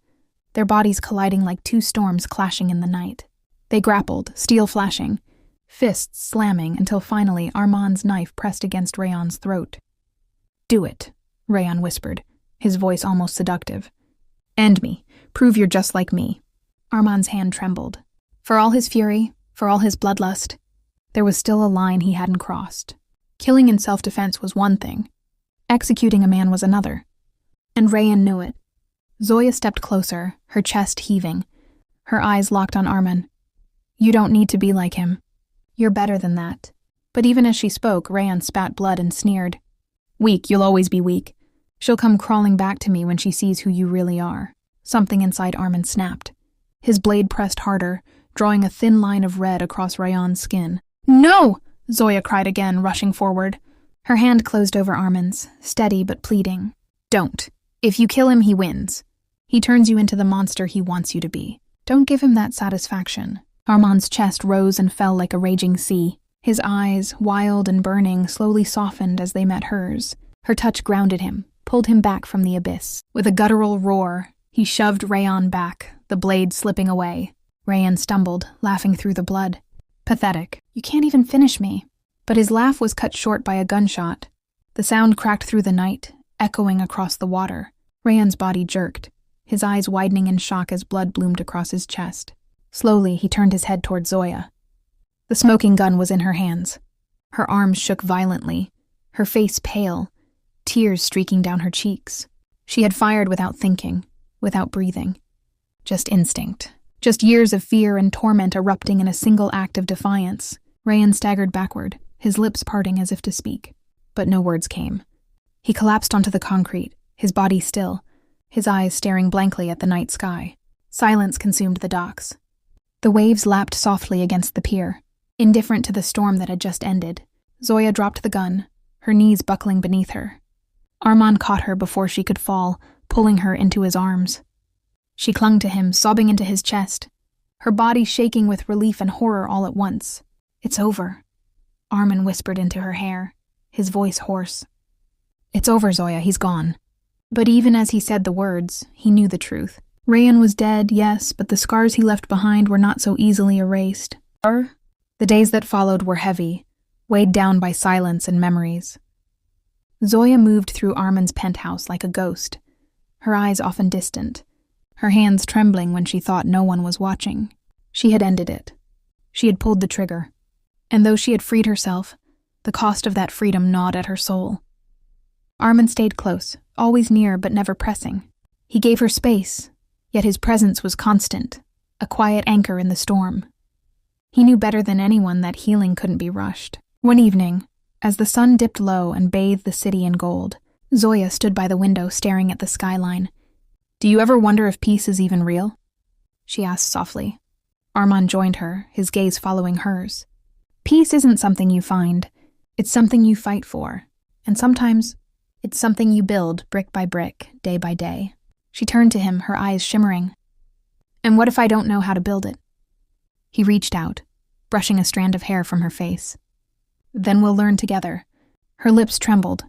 their bodies colliding like two storms clashing in the night. They grappled, steel flashing, fists slamming, until finally Armand's knife pressed against Rayan's throat. Do it, Rayan whispered, his voice almost seductive. End me. Prove you're just like me. Armand's hand trembled. For all his fury, for all his bloodlust, there was still a line he hadn't crossed. Killing in self-defense was one thing. Executing a man was another. And Rayan knew it. Zoya stepped closer, her chest heaving, her eyes locked on Armand. You don't need to be like him. You're better than that. But even as she spoke, Rayan spat blood and sneered. Weak, you'll always be weak. She'll come crawling back to me when she sees who you really are. Something inside Armand snapped. His blade pressed harder, drawing a thin line of red across Rayan's skin. No! Zoya cried again, rushing forward. Her hand closed over Armand's, steady but pleading. Don't. If you kill him, he wins. He turns you into the monster he wants you to be. Don't give him that satisfaction. Armand's chest rose and fell like a raging sea. His eyes, wild and burning, slowly softened as they met hers. Her touch grounded him, pulled him back from the abyss. With a guttural roar, he shoved Rayan back, the blade slipping away. Rayan stumbled, laughing through the blood. Pathetic. You can't even finish me. But his laugh was cut short by a gunshot. The sound cracked through the night, echoing across the water. Rayan's body jerked, his eyes widening in shock as blood bloomed across his chest. Slowly, he turned his head toward Zoya. The smoking gun was in her hands. Her arms shook violently, her face pale, tears streaking down her cheeks. She had fired without thinking, without breathing. Just instinct. Just years of fear and torment erupting in a single act of defiance. Rayan staggered backward, his lips parting as if to speak. But no words came. He collapsed onto the concrete, his body still, his eyes staring blankly at the night sky. Silence consumed the docks. The waves lapped softly against the pier, indifferent to the storm that had just ended. Zoya dropped the gun, her knees buckling beneath her. Armand caught her before she could fall, pulling her into his arms. She clung to him, sobbing into his chest, her body shaking with relief and horror all at once. It's over, Armand whispered into her hair, his voice hoarse. It's over, Zoya, he's gone. But even as he said the words, he knew the truth. Rayan was dead, yes, but the scars he left behind were not so easily erased. The days that followed were heavy, weighed down by silence and memories. Zoya moved through Armand's penthouse like a ghost, her eyes often distant, her hands trembling when she thought no one was watching. She had ended it. She had pulled the trigger. And though she had freed herself, the cost of that freedom gnawed at her soul. Armand stayed close, always near but never pressing. He gave her space, yet his presence was constant, a quiet anchor in the storm. He knew better than anyone that healing couldn't be rushed. One evening, as the sun dipped low and bathed the city in gold, Zoya stood by the window staring at the skyline. Do you ever wonder if peace is even real? She asked softly. Armand joined her, his gaze following hers. Peace isn't something you find. It's something you fight for. And sometimes, it's something you build brick by brick, day by day. She turned to him, her eyes shimmering. And what if I don't know how to build it? He reached out, brushing a strand of hair from her face. Then we'll learn together. Her lips trembled,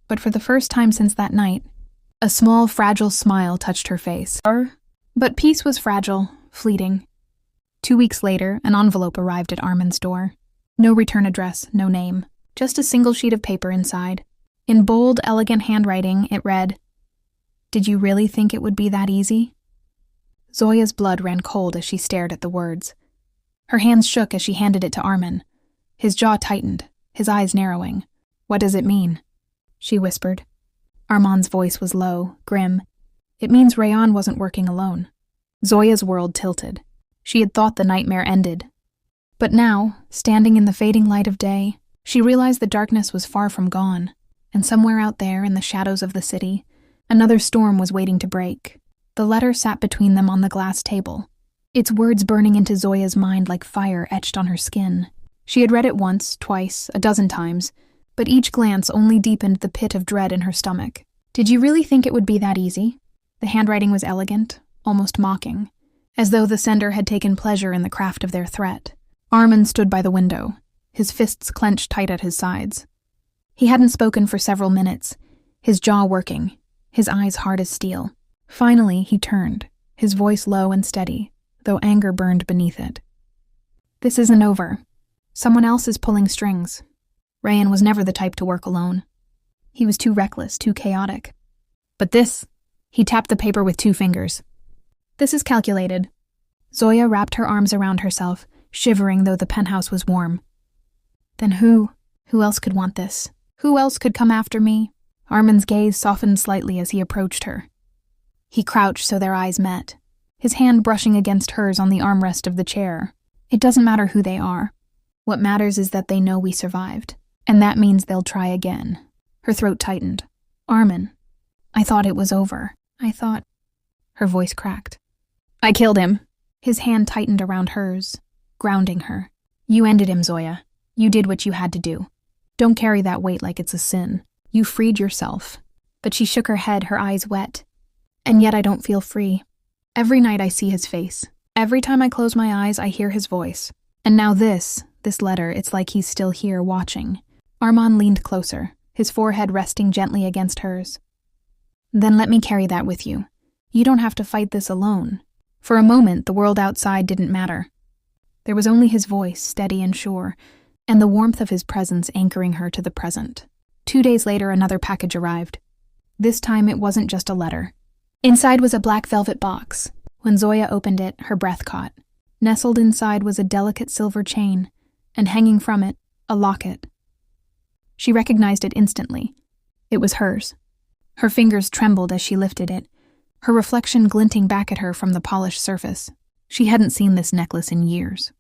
but for the first time since that night, A small, fragile smile touched her face. But peace was fragile, fleeting. 2 weeks later, an envelope arrived at Armin's door. No return address, no name. Just a single sheet of paper inside. In bold, elegant handwriting, it read, "Did you really think it would be that easy?" Zoya's blood ran cold as she stared at the words. Her hands shook as she handed it to Armin. His jaw tightened, his eyes narrowing. "What does it mean?" she whispered. Armand's voice was low, grim. "It means Rayan wasn't working alone." Zoya's world tilted. She had thought the nightmare ended. But now, standing in the fading light of day, she realized the darkness was far from gone, and somewhere out there in the shadows of the city, another storm was waiting to break. The letter sat between them on the glass table, its words burning into Zoya's mind like fire etched on her skin. She had read it once, twice, a dozen times, but each glance only deepened the pit of dread in her stomach. "Did you really think it would be that easy?" The handwriting was elegant, almost mocking, as though the sender had taken pleasure in the craft of their threat. Armin stood by the window, his fists clenched tight at his sides. He hadn't spoken for several minutes, his jaw working, his eyes hard as steel. Finally, he turned, his voice low and steady, though anger burned beneath it. "This isn't over. Someone else is pulling strings. Rayan was never the type to work alone. He was too reckless, too chaotic. But this," he tapped the paper with 2 fingers. "This is calculated." Zoya wrapped her arms around herself, shivering though the penthouse was warm. "Then who else could want this? Who else could come after me?" Armin's gaze softened slightly as he approached her. He crouched so their eyes met, his hand brushing against hers on the armrest of the chair. "It doesn't matter who they are. What matters is that they know we survived, and that means they'll try again." Her throat tightened. "Armin, I thought it was over. I thought—" Her voice cracked. "I killed him." His hand tightened around hers, grounding her. "You ended him, Zoya. You did what you had to do. Don't carry that weight like it's a sin. You freed yourself." But she shook her head, her eyes wet. "And yet I don't feel free. Every night I see his face. Every time I close my eyes, I hear his voice. And now this letter, it's like he's still here watching." Armand leaned closer, his forehead resting gently against hers. "Then let me carry that with you. You don't have to fight this alone." For a moment, the world outside didn't matter. There was only his voice, steady and sure, and the warmth of his presence anchoring her to the present. 2 days later, another package arrived. This time, it wasn't just a letter. Inside was a black velvet box. When Zoya opened it, her breath caught. Nestled inside was a delicate silver chain, and hanging from it, a locket. She recognized it instantly. It was hers. Her fingers trembled as she lifted it, her reflection glinting back at her from the polished surface. She hadn't seen this necklace in years.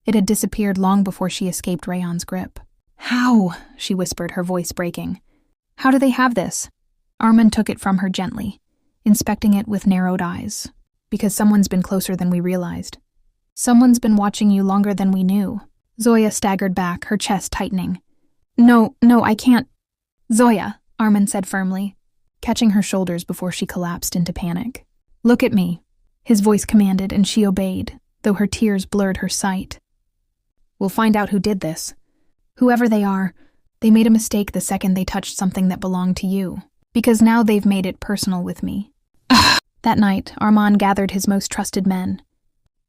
It had disappeared long before she escaped Rayan's grip. "How?" she whispered, her voice breaking. "How do they have this?" Armin took it from her gently, inspecting it with narrowed eyes. "Because someone's been closer than we realized. Someone's been watching you longer than we knew." Zoya staggered back, her chest tightening. No, I can't." "Zoya," Armin said firmly, catching her shoulders before she collapsed into panic. "Look at me." His voice commanded, and she obeyed, though her tears blurred her sight. "We'll find out who did this. Whoever they are, they made a mistake the second they touched something that belonged to you, because now they've made it personal with me." That night, Armand gathered his most trusted men.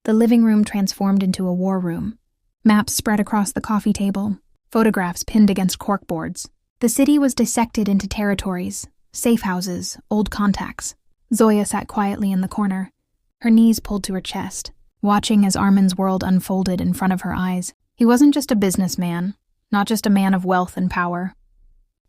The living room transformed into a war room. Maps spread across the coffee table, photographs pinned against corkboards. The city was dissected into territories, safe houses, old contacts. Zoya sat quietly in the corner, her knees pulled to her chest, watching as Armin's world unfolded in front of her eyes. He wasn't just a businessman, not just a man of wealth and power.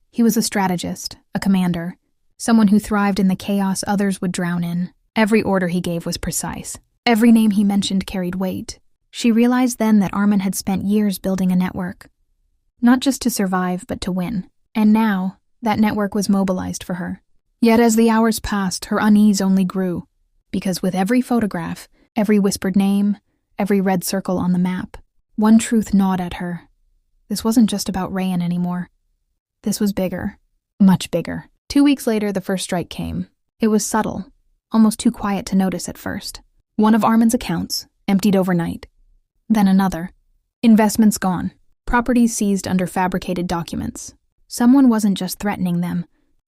He was a strategist, a commander, someone who thrived in the chaos others would drown in. Every order he gave was precise. Every name he mentioned carried weight. She realized then that Armin had spent years building a network. Not just to survive, but to win. And now, that network was mobilized for her. Yet as the hours passed, her unease only grew. Because with every photograph, every whispered name, every red circle on the map, one truth gnawed at her. This wasn't just about Rayan anymore. This was bigger. Much bigger. 2 weeks later, the first strike came. It was subtle, almost too quiet to notice at first. One of Armin's accounts, emptied overnight. Then another. Investments gone. Properties seized under fabricated documents. Someone wasn't just threatening them.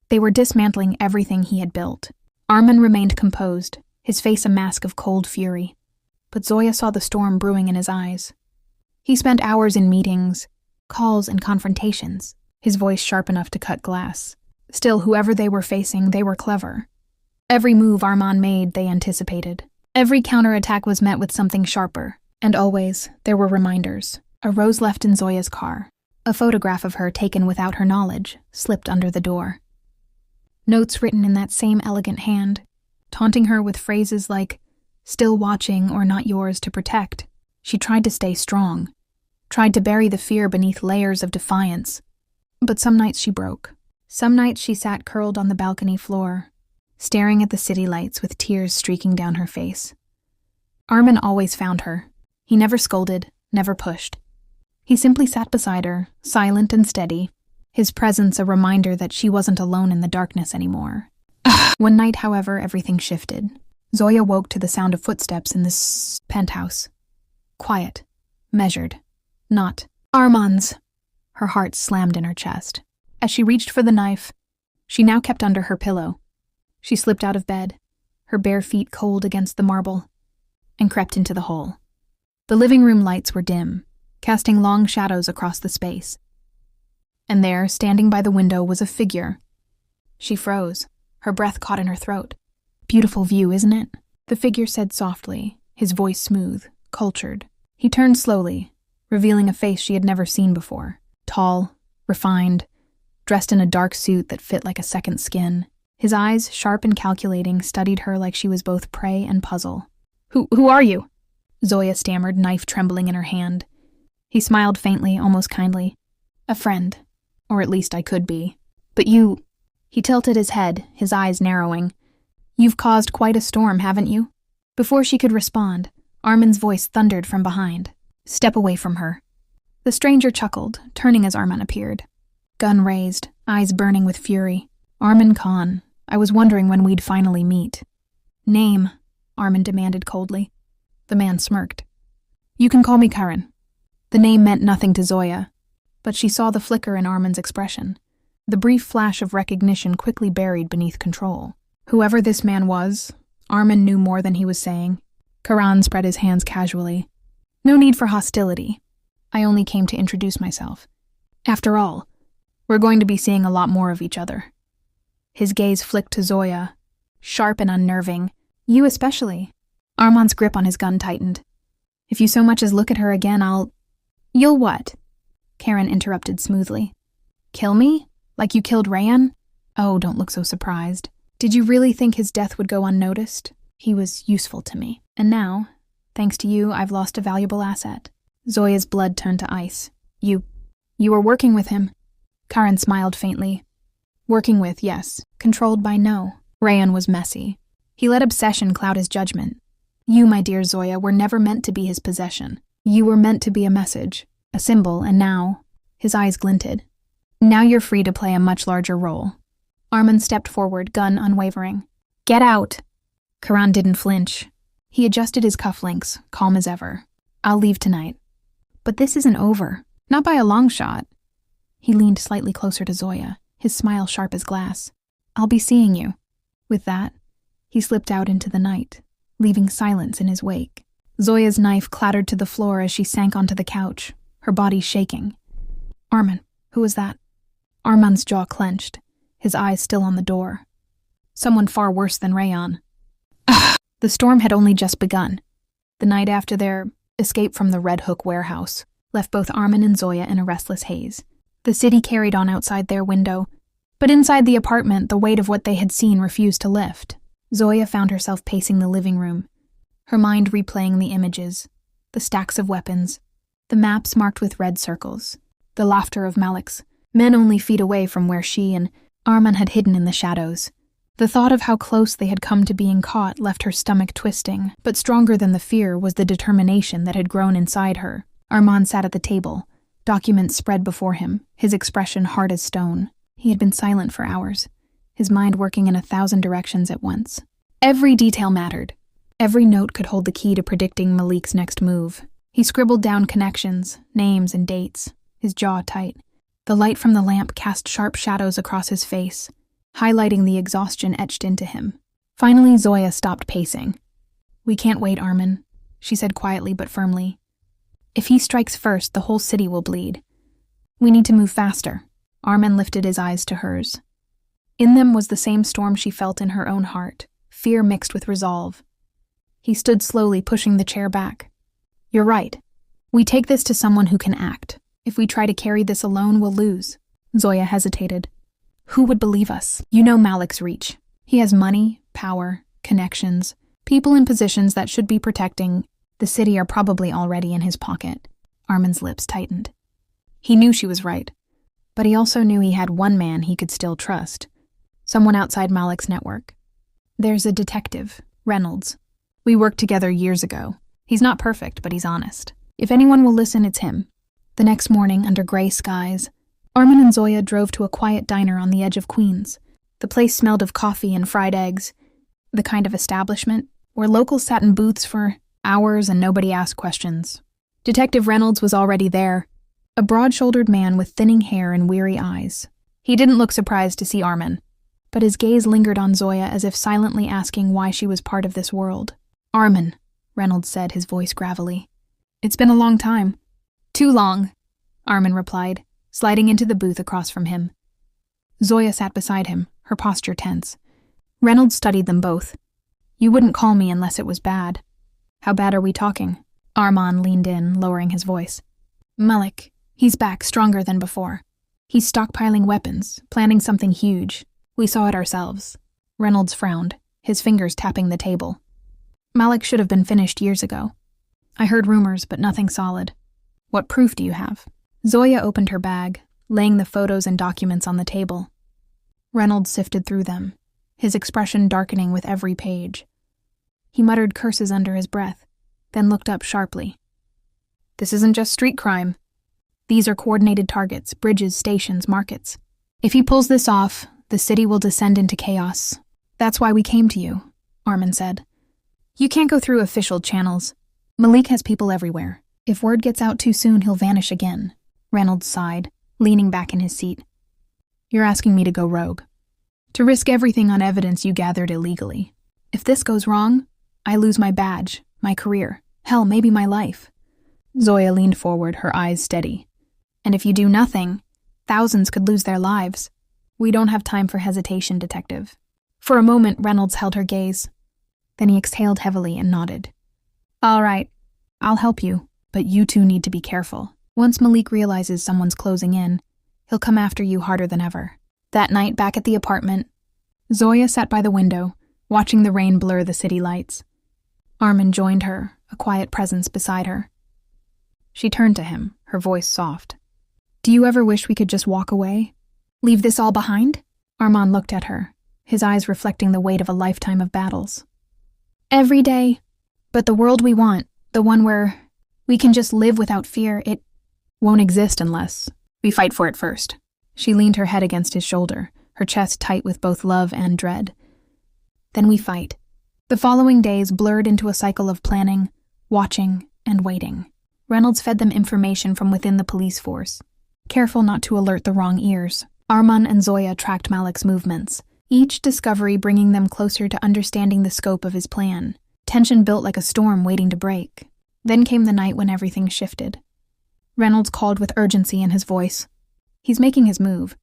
They were dismantling everything he had built. Armin remained composed, his face a mask of cold fury. But Zoya saw the storm brewing in his eyes. He spent hours in meetings, calls, and confrontations, his voice sharp enough to cut glass. Still, whoever they were facing, they were clever. Every move Armin made, they anticipated. Every counterattack was met with something sharper. And always, there were reminders. A rose left in Zoya's car. A photograph of her taken without her knowledge, slipped under the door. Notes written in that same elegant hand, taunting her with phrases like, "Still watching or not yours to protect." She tried to stay strong, tried to bury the fear beneath layers of defiance. But some nights she broke. Some nights she sat curled on the balcony floor, staring at the city lights with tears streaking down her face. Armin always found her. He never scolded, never pushed. He simply sat beside her, silent and steady, his presence a reminder that she wasn't alone in the darkness anymore. One night, however, everything shifted. Zoya woke to the sound of footsteps in this penthouse. Quiet, measured, not Armin's. Her heart slammed in her chest. As she reached for the knife, she now kept under her pillow. She slipped out of bed, her bare feet cold against the marble, and crept into the hole. The living room lights were dim, casting long shadows across the space. And there, standing by the window, was a figure. She froze, her breath caught in her throat. "Beautiful view, isn't it?" The figure said softly, his voice smooth, cultured. He turned slowly, revealing a face she had never seen before. Tall, refined, dressed in a dark suit that fit like a second skin. His eyes, sharp and calculating, studied her like she was both prey and puzzle. Who are you?" Zoya stammered, knife trembling in her hand. He smiled faintly, almost kindly. "A friend. Or at least I could be. But you..." He tilted his head, his eyes narrowing. "You've caused quite a storm, haven't you?" Before she could respond, Armin's voice thundered from behind. "Step away from her." The stranger chuckled, turning as Armin appeared. Gun raised, eyes burning with fury. "Armin Khan, I was wondering when we'd finally meet." "Name," Armin demanded coldly. The man smirked. "You can call me Karan." The name meant nothing to Zoya, but she saw the flicker in Armin's expression. The brief flash of recognition quickly buried beneath control. Whoever this man was, Armin knew more than he was saying. Karan spread his hands casually. "No need for hostility. I only came to introduce myself. After all, we're going to be seeing a lot more of each other." His gaze flicked to Zoya, sharp and unnerving. "You especially." Armin's grip on his gun tightened. "If you so much as look at her again, You'll what?" Karen interrupted smoothly. "Kill me? Like you killed Rayan?" "Oh, don't look so surprised. Did you really think his death would go unnoticed? He was useful to me. And now, thanks to you, I've lost a valuable asset." Zoya's blood turned to ice. You were working with him." Karen smiled faintly. "Working with, yes. Controlled by, no. Rayan was messy. He let obsession cloud his judgment. You, my dear Zoya, were never meant to be his possession. You were meant to be a message, a symbol, and now..." His eyes glinted. "Now you're free to play a much larger role." Armin stepped forward, gun unwavering. "Get out!" Karan didn't flinch. He adjusted his cufflinks, calm as ever. "I'll leave tonight. But this isn't over. Not by a long shot." He leaned slightly closer to Zoya, his smile sharp as glass. "I'll be seeing you." With that, he slipped out into the night, leaving silence in his wake. Zoya's knife clattered to the floor as she sank onto the couch, her body shaking. "Armin, who was that?" Armin's jaw clenched, his eyes still on the door. "Someone far worse than Rayan." The storm had only just begun. The night after their escape from the Red Hook warehouse left both Armin and Zoya in a restless haze. The city carried on outside their window, but inside the apartment, the weight of what they had seen refused to lift. Zoya found herself pacing the living room, her mind replaying the images, the stacks of weapons, the maps marked with red circles, the laughter of Malik's, men only feet away from where she and Armin had hidden in the shadows. The thought of how close they had come to being caught left her stomach twisting, but stronger than the fear was the determination that had grown inside her. Armin sat at the table, documents spread before him, his expression hard as stone. He had been silent for hours, his mind working in 1,000 directions at once. Every detail mattered. Every note could hold the key to predicting Malik's next move. He scribbled down connections, names, and dates, his jaw tight. The light from the lamp cast sharp shadows across his face, highlighting the exhaustion etched into him. Finally, Zoya stopped pacing. "We can't wait, Armin," she said quietly but firmly. "If he strikes first, the whole city will bleed. We need to move faster." Armin lifted his eyes to hers. In them was the same storm she felt in her own heart, fear mixed with resolve. He stood slowly, pushing the chair back. "You're right. We take this to someone who can act. If we try to carry this alone, we'll lose." Zoya hesitated. "Who would believe us? You know Malik's reach. He has money, power, connections, people in positions that should be protecting the city are probably already in his pocket." Armin's lips tightened. He knew she was right, but he also knew he had one man he could still trust, someone outside Malik's network. "There's a detective, Reynolds. We worked together years ago. He's not perfect, but he's honest. If anyone will listen, it's him." The next morning, under gray skies, Armin and Zoya drove to a quiet diner on the edge of Queens. The place smelled of coffee and fried eggs, the kind of establishment where locals sat in booths for hours and nobody asked questions. Detective Reynolds was already there, a broad-shouldered man with thinning hair and weary eyes. He didn't look surprised to see Armin, but his gaze lingered on Zoya as if silently asking why she was part of this world. "Armin," Reynolds said, his voice gravelly. "It's been a long time." "Too long," Armin replied, sliding into the booth across from him. Zoya sat beside him, her posture tense. Reynolds studied them both. "You wouldn't call me unless it was bad." "How bad are we talking?" Armin leaned in, lowering his voice. "Malik, he's back, stronger than before. He's stockpiling weapons, planning something huge. We saw it ourselves." Reynolds frowned, his fingers tapping the table. "Malik should have been finished years ago. I heard rumors, but nothing solid. What proof do you have?" Zoya opened her bag, laying the photos and documents on the table. Reynolds sifted through them, his expression darkening with every page. He muttered curses under his breath, then looked up sharply. "This isn't just street crime. These are coordinated targets, bridges, stations, markets. If he pulls this off, the city will descend into chaos. That's why we came to you," Armin said. "You can't go through official channels. Malik has people everywhere. If word gets out too soon, he'll vanish again." Reynolds sighed, leaning back in his seat. "You're asking me to go rogue. To risk everything on evidence you gathered illegally. If this goes wrong, I lose my badge, my career, hell, maybe my life." Zoya leaned forward, her eyes steady. "And if you do nothing, thousands could lose their lives. We don't have time for hesitation, detective." For a moment, Reynolds held her gaze. Then he exhaled heavily and nodded. "All right, I'll help you, but you two need to be careful. Once Malik realizes someone's closing in, he'll come after you harder than ever." That night, back at the apartment, Zoya sat by the window, watching the rain blur the city lights. Armin joined her, a quiet presence beside her. She turned to him, her voice soft. "Do you ever wish we could just walk away? Leave this all behind?" Armin looked at her, his eyes reflecting the weight of a lifetime of battles. "Every day. But the world we want, the one where we can just live without fear, it won't exist unless we fight for it first." She leaned her head against his shoulder, her chest tight with both love and dread. "Then we fight." The following days blurred into a cycle of planning, watching, and waiting. Reynolds fed them information from within the police force, careful not to alert the wrong ears. Armin and Zoya tracked Malik's movements, each discovery bringing them closer to understanding the scope of his plan. Tension built like a storm waiting to break. Then came the night when everything shifted. Reynolds called with urgency in his voice. "He's making his move.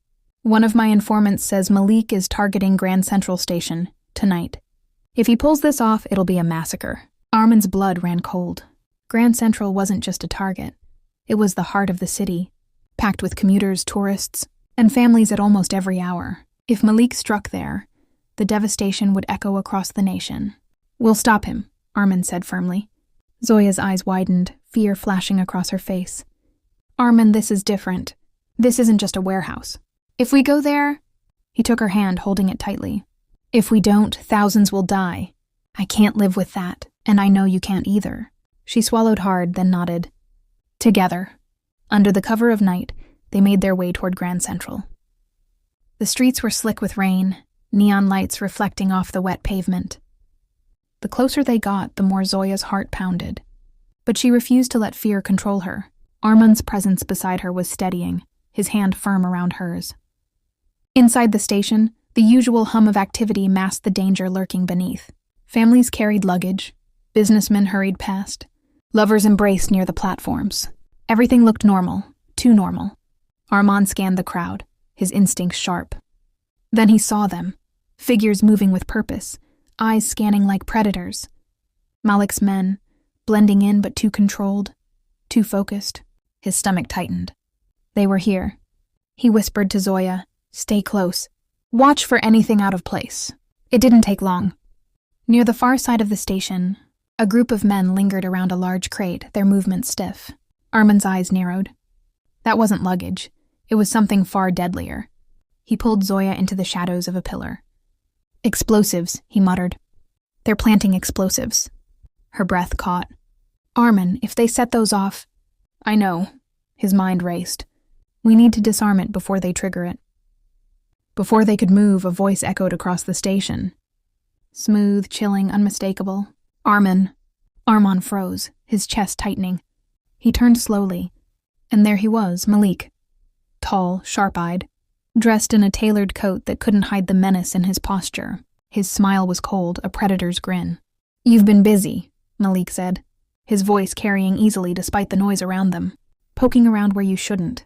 One of my informants says Malik is targeting Grand Central Station tonight. If he pulls this off, it'll be a massacre." Armin's blood ran cold. Grand Central wasn't just a target. It was the heart of the city, packed with commuters, tourists, and families at almost every hour. If Malik struck there, the devastation would echo across the nation. "We'll stop him," Armin said firmly. Zoya's eyes widened, fear flashing across her face. "Armin, this is different. This isn't just a warehouse. If we go there..." He took her hand, holding it tightly. "If we don't, thousands will die. I can't live with that, and I know you can't either." She swallowed hard, then nodded. Together, under the cover of night, they made their way toward Grand Central. The streets were slick with rain, neon lights reflecting off the wet pavement. The closer they got, the more Zoya's heart pounded. But she refused to let fear control her. Armin's presence beside her was steadying, his hand firm around hers. Inside the station, The usual hum of activity masked the danger lurking beneath. Families carried luggage. Businessmen hurried past. Lovers embraced near the platforms. Everything looked normal, too normal. Armand scanned the crowd, his instincts sharp. Then he saw them, figures moving with purpose, eyes scanning like predators. Malik's men, blending in but too controlled, too focused. His stomach tightened. They were here. He whispered to Zoya, "Stay close. Watch for anything out of place." It didn't take long. Near the far side of the station, a group of men lingered around a large crate, their movements stiff. Armand's eyes narrowed. That wasn't luggage. It was something far deadlier. He pulled Zoya into the shadows of a pillar. "Explosives," he muttered. "They're planting explosives." Her breath caught. "Armand, if they set those off—" "I know." His mind raced. "We need to disarm it before they trigger it." Before they could move, a voice echoed across the station. Smooth, chilling, unmistakable. "Armand." Armand froze, his chest tightening. He turned slowly, and there he was, Malik. Tall, sharp-eyed, dressed in a tailored coat that couldn't hide the menace in his posture. His smile was cold, a predator's grin. "You've been busy," Malik said, his voice carrying easily despite the noise around them. "Poking around where you shouldn't.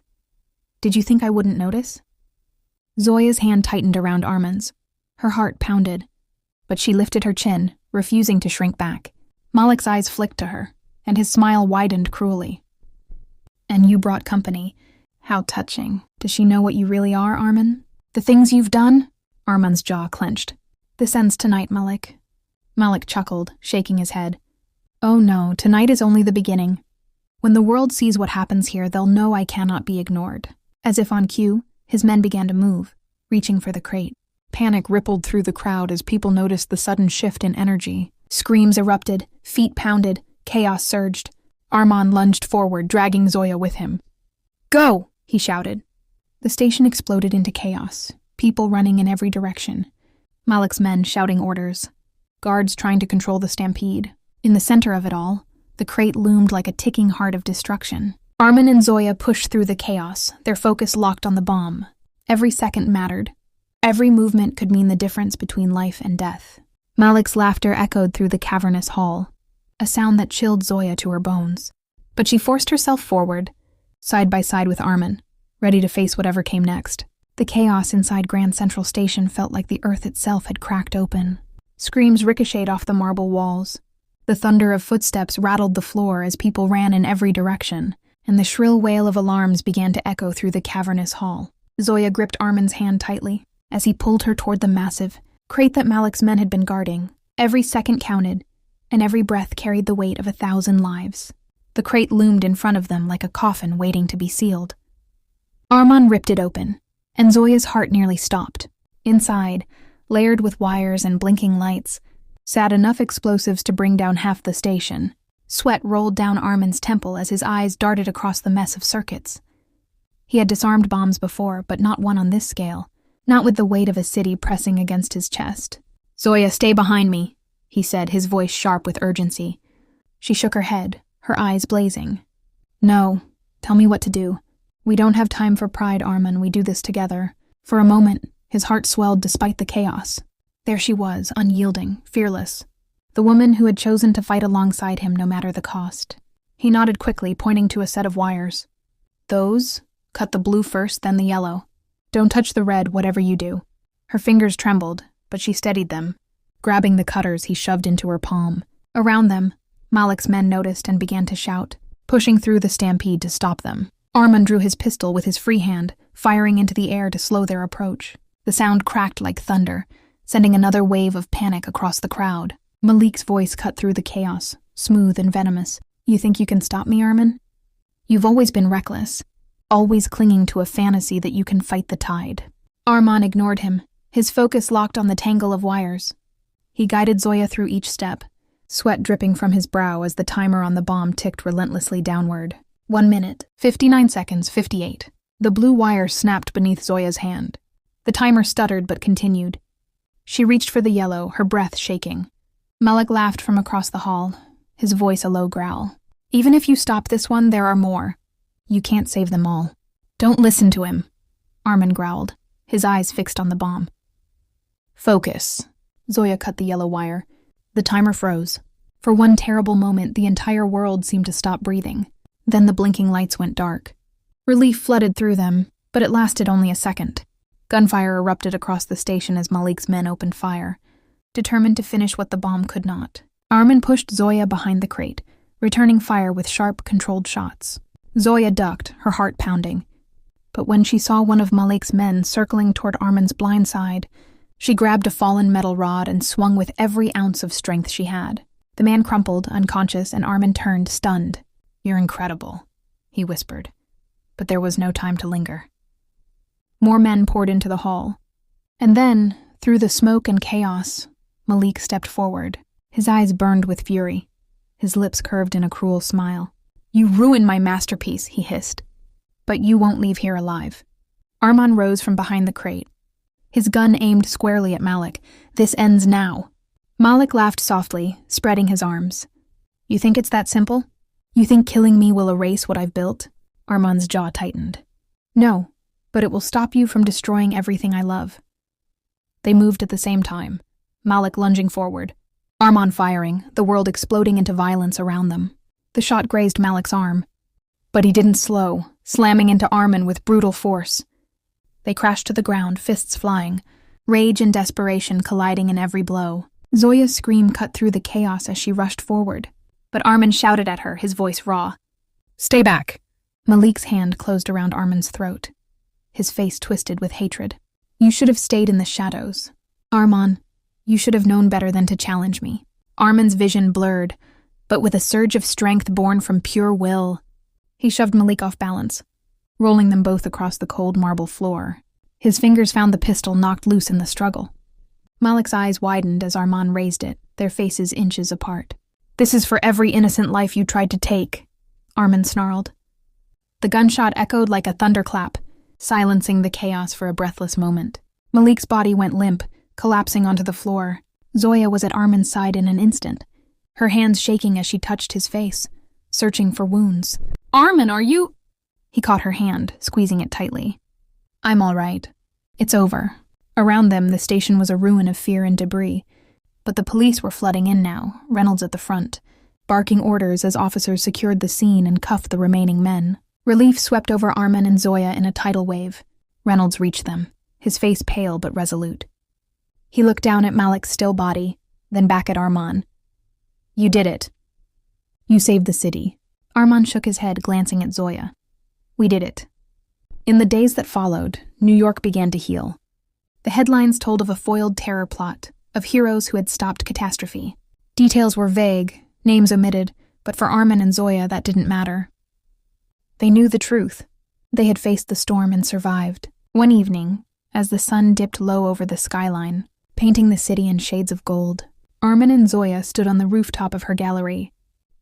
Did you think I wouldn't notice?" Zoya's hand tightened around Armand's. Her heart pounded, but she lifted her chin, refusing to shrink back. Malik's eyes flicked to her, and his smile widened cruelly. "And you brought company. How touching. Does she know what you really are, Armand? The things you've done?" Armand's jaw clenched. "This ends tonight, Malik." Malik chuckled, shaking his head. "Oh no, tonight is only the beginning. When the world sees what happens here, they'll know I cannot be ignored." As if on cue, his men began to move, reaching for the crate. Panic rippled through the crowd as people noticed the sudden shift in energy. Screams erupted, feet pounded, chaos surged. Armand lunged forward, dragging Zoya with him. "Go!" he shouted. The station exploded into chaos, people running in every direction. Malik's men shouting orders, guards trying to control the stampede. In the center of it all, the crate loomed like a ticking heart of destruction. Armand and Zoya pushed through the chaos, their focus locked on the bomb. Every second mattered. Every movement could mean the difference between life and death. Malik's laughter echoed through the cavernous hall, a sound that chilled Zoya to her bones. But she forced herself forward, side by side with Armand, ready to face whatever came next. The chaos inside Grand Central Station felt like the earth itself had cracked open. Screams ricocheted off the marble walls. The thunder of footsteps rattled the floor as people ran in every direction, and the shrill wail of alarms began to echo through the cavernous hall. Zoya gripped Armand's hand tightly as he pulled her toward the massive crate that Malik's men had been guarding. Every second counted, and every breath carried the weight of 1,000 lives. The crate loomed in front of them like a coffin waiting to be sealed. Armand ripped it open, and Zoya's heart nearly stopped. Inside, layered with wires and blinking lights, sat enough explosives to bring down half the station. Sweat rolled down Armand's temple as his eyes darted across the mess of circuits. He had disarmed bombs before, but not one on this scale, not with the weight of a city pressing against his chest. "Zoya, stay behind me," he said, his voice sharp with urgency. She shook her head, her eyes blazing. "No, tell me what to do. We don't have time for pride, Armand, we do this together." For a moment, his heart swelled despite the chaos. There she was, unyielding, fearless. The woman who had chosen to fight alongside him no matter the cost. He nodded quickly, pointing to a set of wires. "Those? Cut the blue first, then the yellow. Don't touch the red, whatever you do." Her fingers trembled, but she steadied them. Grabbing the cutters, he shoved into her palm. Around them, Malik's men noticed and began to shout, pushing through the stampede to stop them. Armand drew his pistol with his free hand, firing into the air to slow their approach. The sound cracked like thunder, sending another wave of panic across the crowd. Malik's voice cut through the chaos, smooth and venomous. "You think you can stop me, Armand? You've always been reckless, always clinging to a fantasy that you can fight the tide." Armand ignored him, his focus locked on the tangle of wires. He guided Zoya through each step, sweat dripping from his brow as the timer on the bomb ticked relentlessly downward. 1 minute, 59 seconds, 58. The blue wire snapped beneath Zoya's hand. The timer stuttered but continued. She reached for the yellow, her breath shaking. Malik laughed from across the hall, his voice a low growl. "Even if you stop this one, there are more. You can't save them all." "Don't listen to him," Armand growled, his eyes fixed on the bomb. Focus. Zoya cut the yellow wire. The timer froze. For one terrible moment, the entire world seemed to stop breathing. Then the blinking lights went dark. Relief flooded through them, but it lasted only a second. Gunfire erupted across the station as Malik's men opened fire, determined to finish what the bomb could not. Armin pushed Zoya behind the crate, returning fire with sharp, controlled shots. Zoya ducked, her heart pounding. But when she saw one of Malik's men circling toward Armin's blind side, she grabbed a fallen metal rod and swung with every ounce of strength she had. The man crumpled, unconscious, and Armin turned, stunned. "You're incredible," he whispered. But there was no time to linger. More men poured into the hall. And then, through the smoke and chaos, Malik stepped forward. His eyes burned with fury. His lips curved in a cruel smile. "You ruined my masterpiece," he hissed. "But you won't leave here alive." Arman rose from behind the crate, his gun aimed squarely at Malik. "This ends now." Malik laughed softly, spreading his arms. "You think it's that simple? You think killing me will erase what I've built?" Arman's jaw tightened. "No, but it will stop you from destroying everything I love." They moved at the same time, Malik lunging forward, Arman firing, the world exploding into violence around them. The shot grazed Malik's arm, but he didn't slow, slamming into Armin with brutal force. They crashed to the ground, fists flying, rage and desperation colliding in every blow. Zoya's scream cut through the chaos as she rushed forward, but Armin shouted at her, his voice raw. "Stay back!" Malik's hand closed around Armin's throat, his face twisted with hatred. "You should have stayed in the shadows. Arman, you should have known better than to challenge me." Armin's vision blurred, but with a surge of strength born from pure will, he shoved Malik off balance, rolling them both across the cold marble floor. His fingers found the pistol knocked loose in the struggle. Malik's eyes widened as Arman raised it, their faces inches apart. "This is for every innocent life you tried to take," Armin snarled. The gunshot echoed like a thunderclap, silencing the chaos for a breathless moment. Malik's body went limp, collapsing onto the floor. Zoya was at Armin's side in an instant, her hands shaking as she touched his face, searching for wounds. "Armin, are you—" He caught her hand, squeezing it tightly. "I'm all right. It's over." Around them, the station was a ruin of fear and debris, but the police were flooding in now, Reynolds at the front, barking orders as officers secured the scene and cuffed the remaining men. Relief swept over Armin and Zoya in a tidal wave. Reynolds reached them, his face pale but resolute. He looked down at Malik's still body, then back at Arman. "You did it. You saved the city." Arman shook his head, glancing at Zoya. "We did it." In the days that followed, New York began to heal. The headlines told of a foiled terror plot, of heroes who had stopped catastrophe. Details were vague, names omitted, but for Armin and Zoya that didn't matter. They knew the truth. They had faced the storm and survived. One evening, as the sun dipped low over the skyline, painting the city in shades of gold, Armin and Zoya stood on the rooftop of her gallery.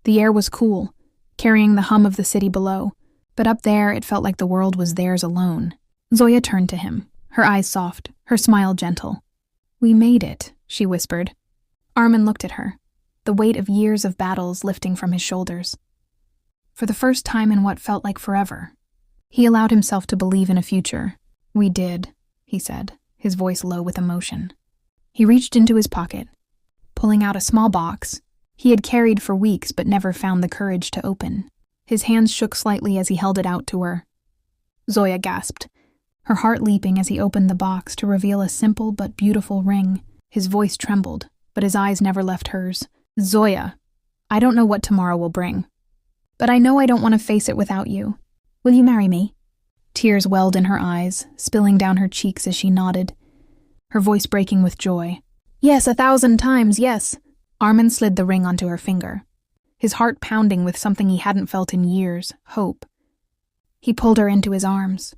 The air was cool, carrying the hum of the city below, but up there it felt like the world was theirs alone. Zoya turned to him, her eyes soft, her smile gentle. "We made it," she whispered. Armin looked at her, the weight of years of battles lifting from his shoulders. For the first time in what felt like forever, he allowed himself to believe in a future. "We did," he said, his voice low with emotion. He reached into his pocket, pulling out a small box he had carried for weeks but never found the courage to open. His hands shook slightly as he held it out to her. Zoya gasped, her heart leaping as he opened the box to reveal a simple but beautiful ring. His voice trembled, but his eyes never left hers. "Zoya, I don't know what tomorrow will bring, but I know I don't want to face it without you. Will you marry me?" Tears welled in her eyes, spilling down her cheeks as she nodded, her voice breaking with joy. "Yes, 1,000 times, yes." Armin slid the ring onto her finger, his heart pounding with something he hadn't felt in years, hope. He pulled her into his arms,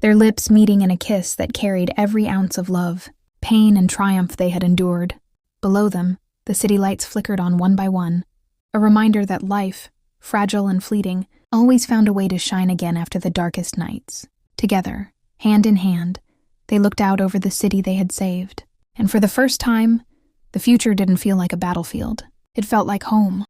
their lips meeting in a kiss that carried every ounce of love, pain and triumph they had endured. Below them, the city lights flickered on one by one, a reminder that life, fragile and fleeting, always found a way to shine again after the darkest nights. Together, hand in hand, they looked out over the city they had saved, and for the first time, the future didn't feel like a battlefield. It felt like home.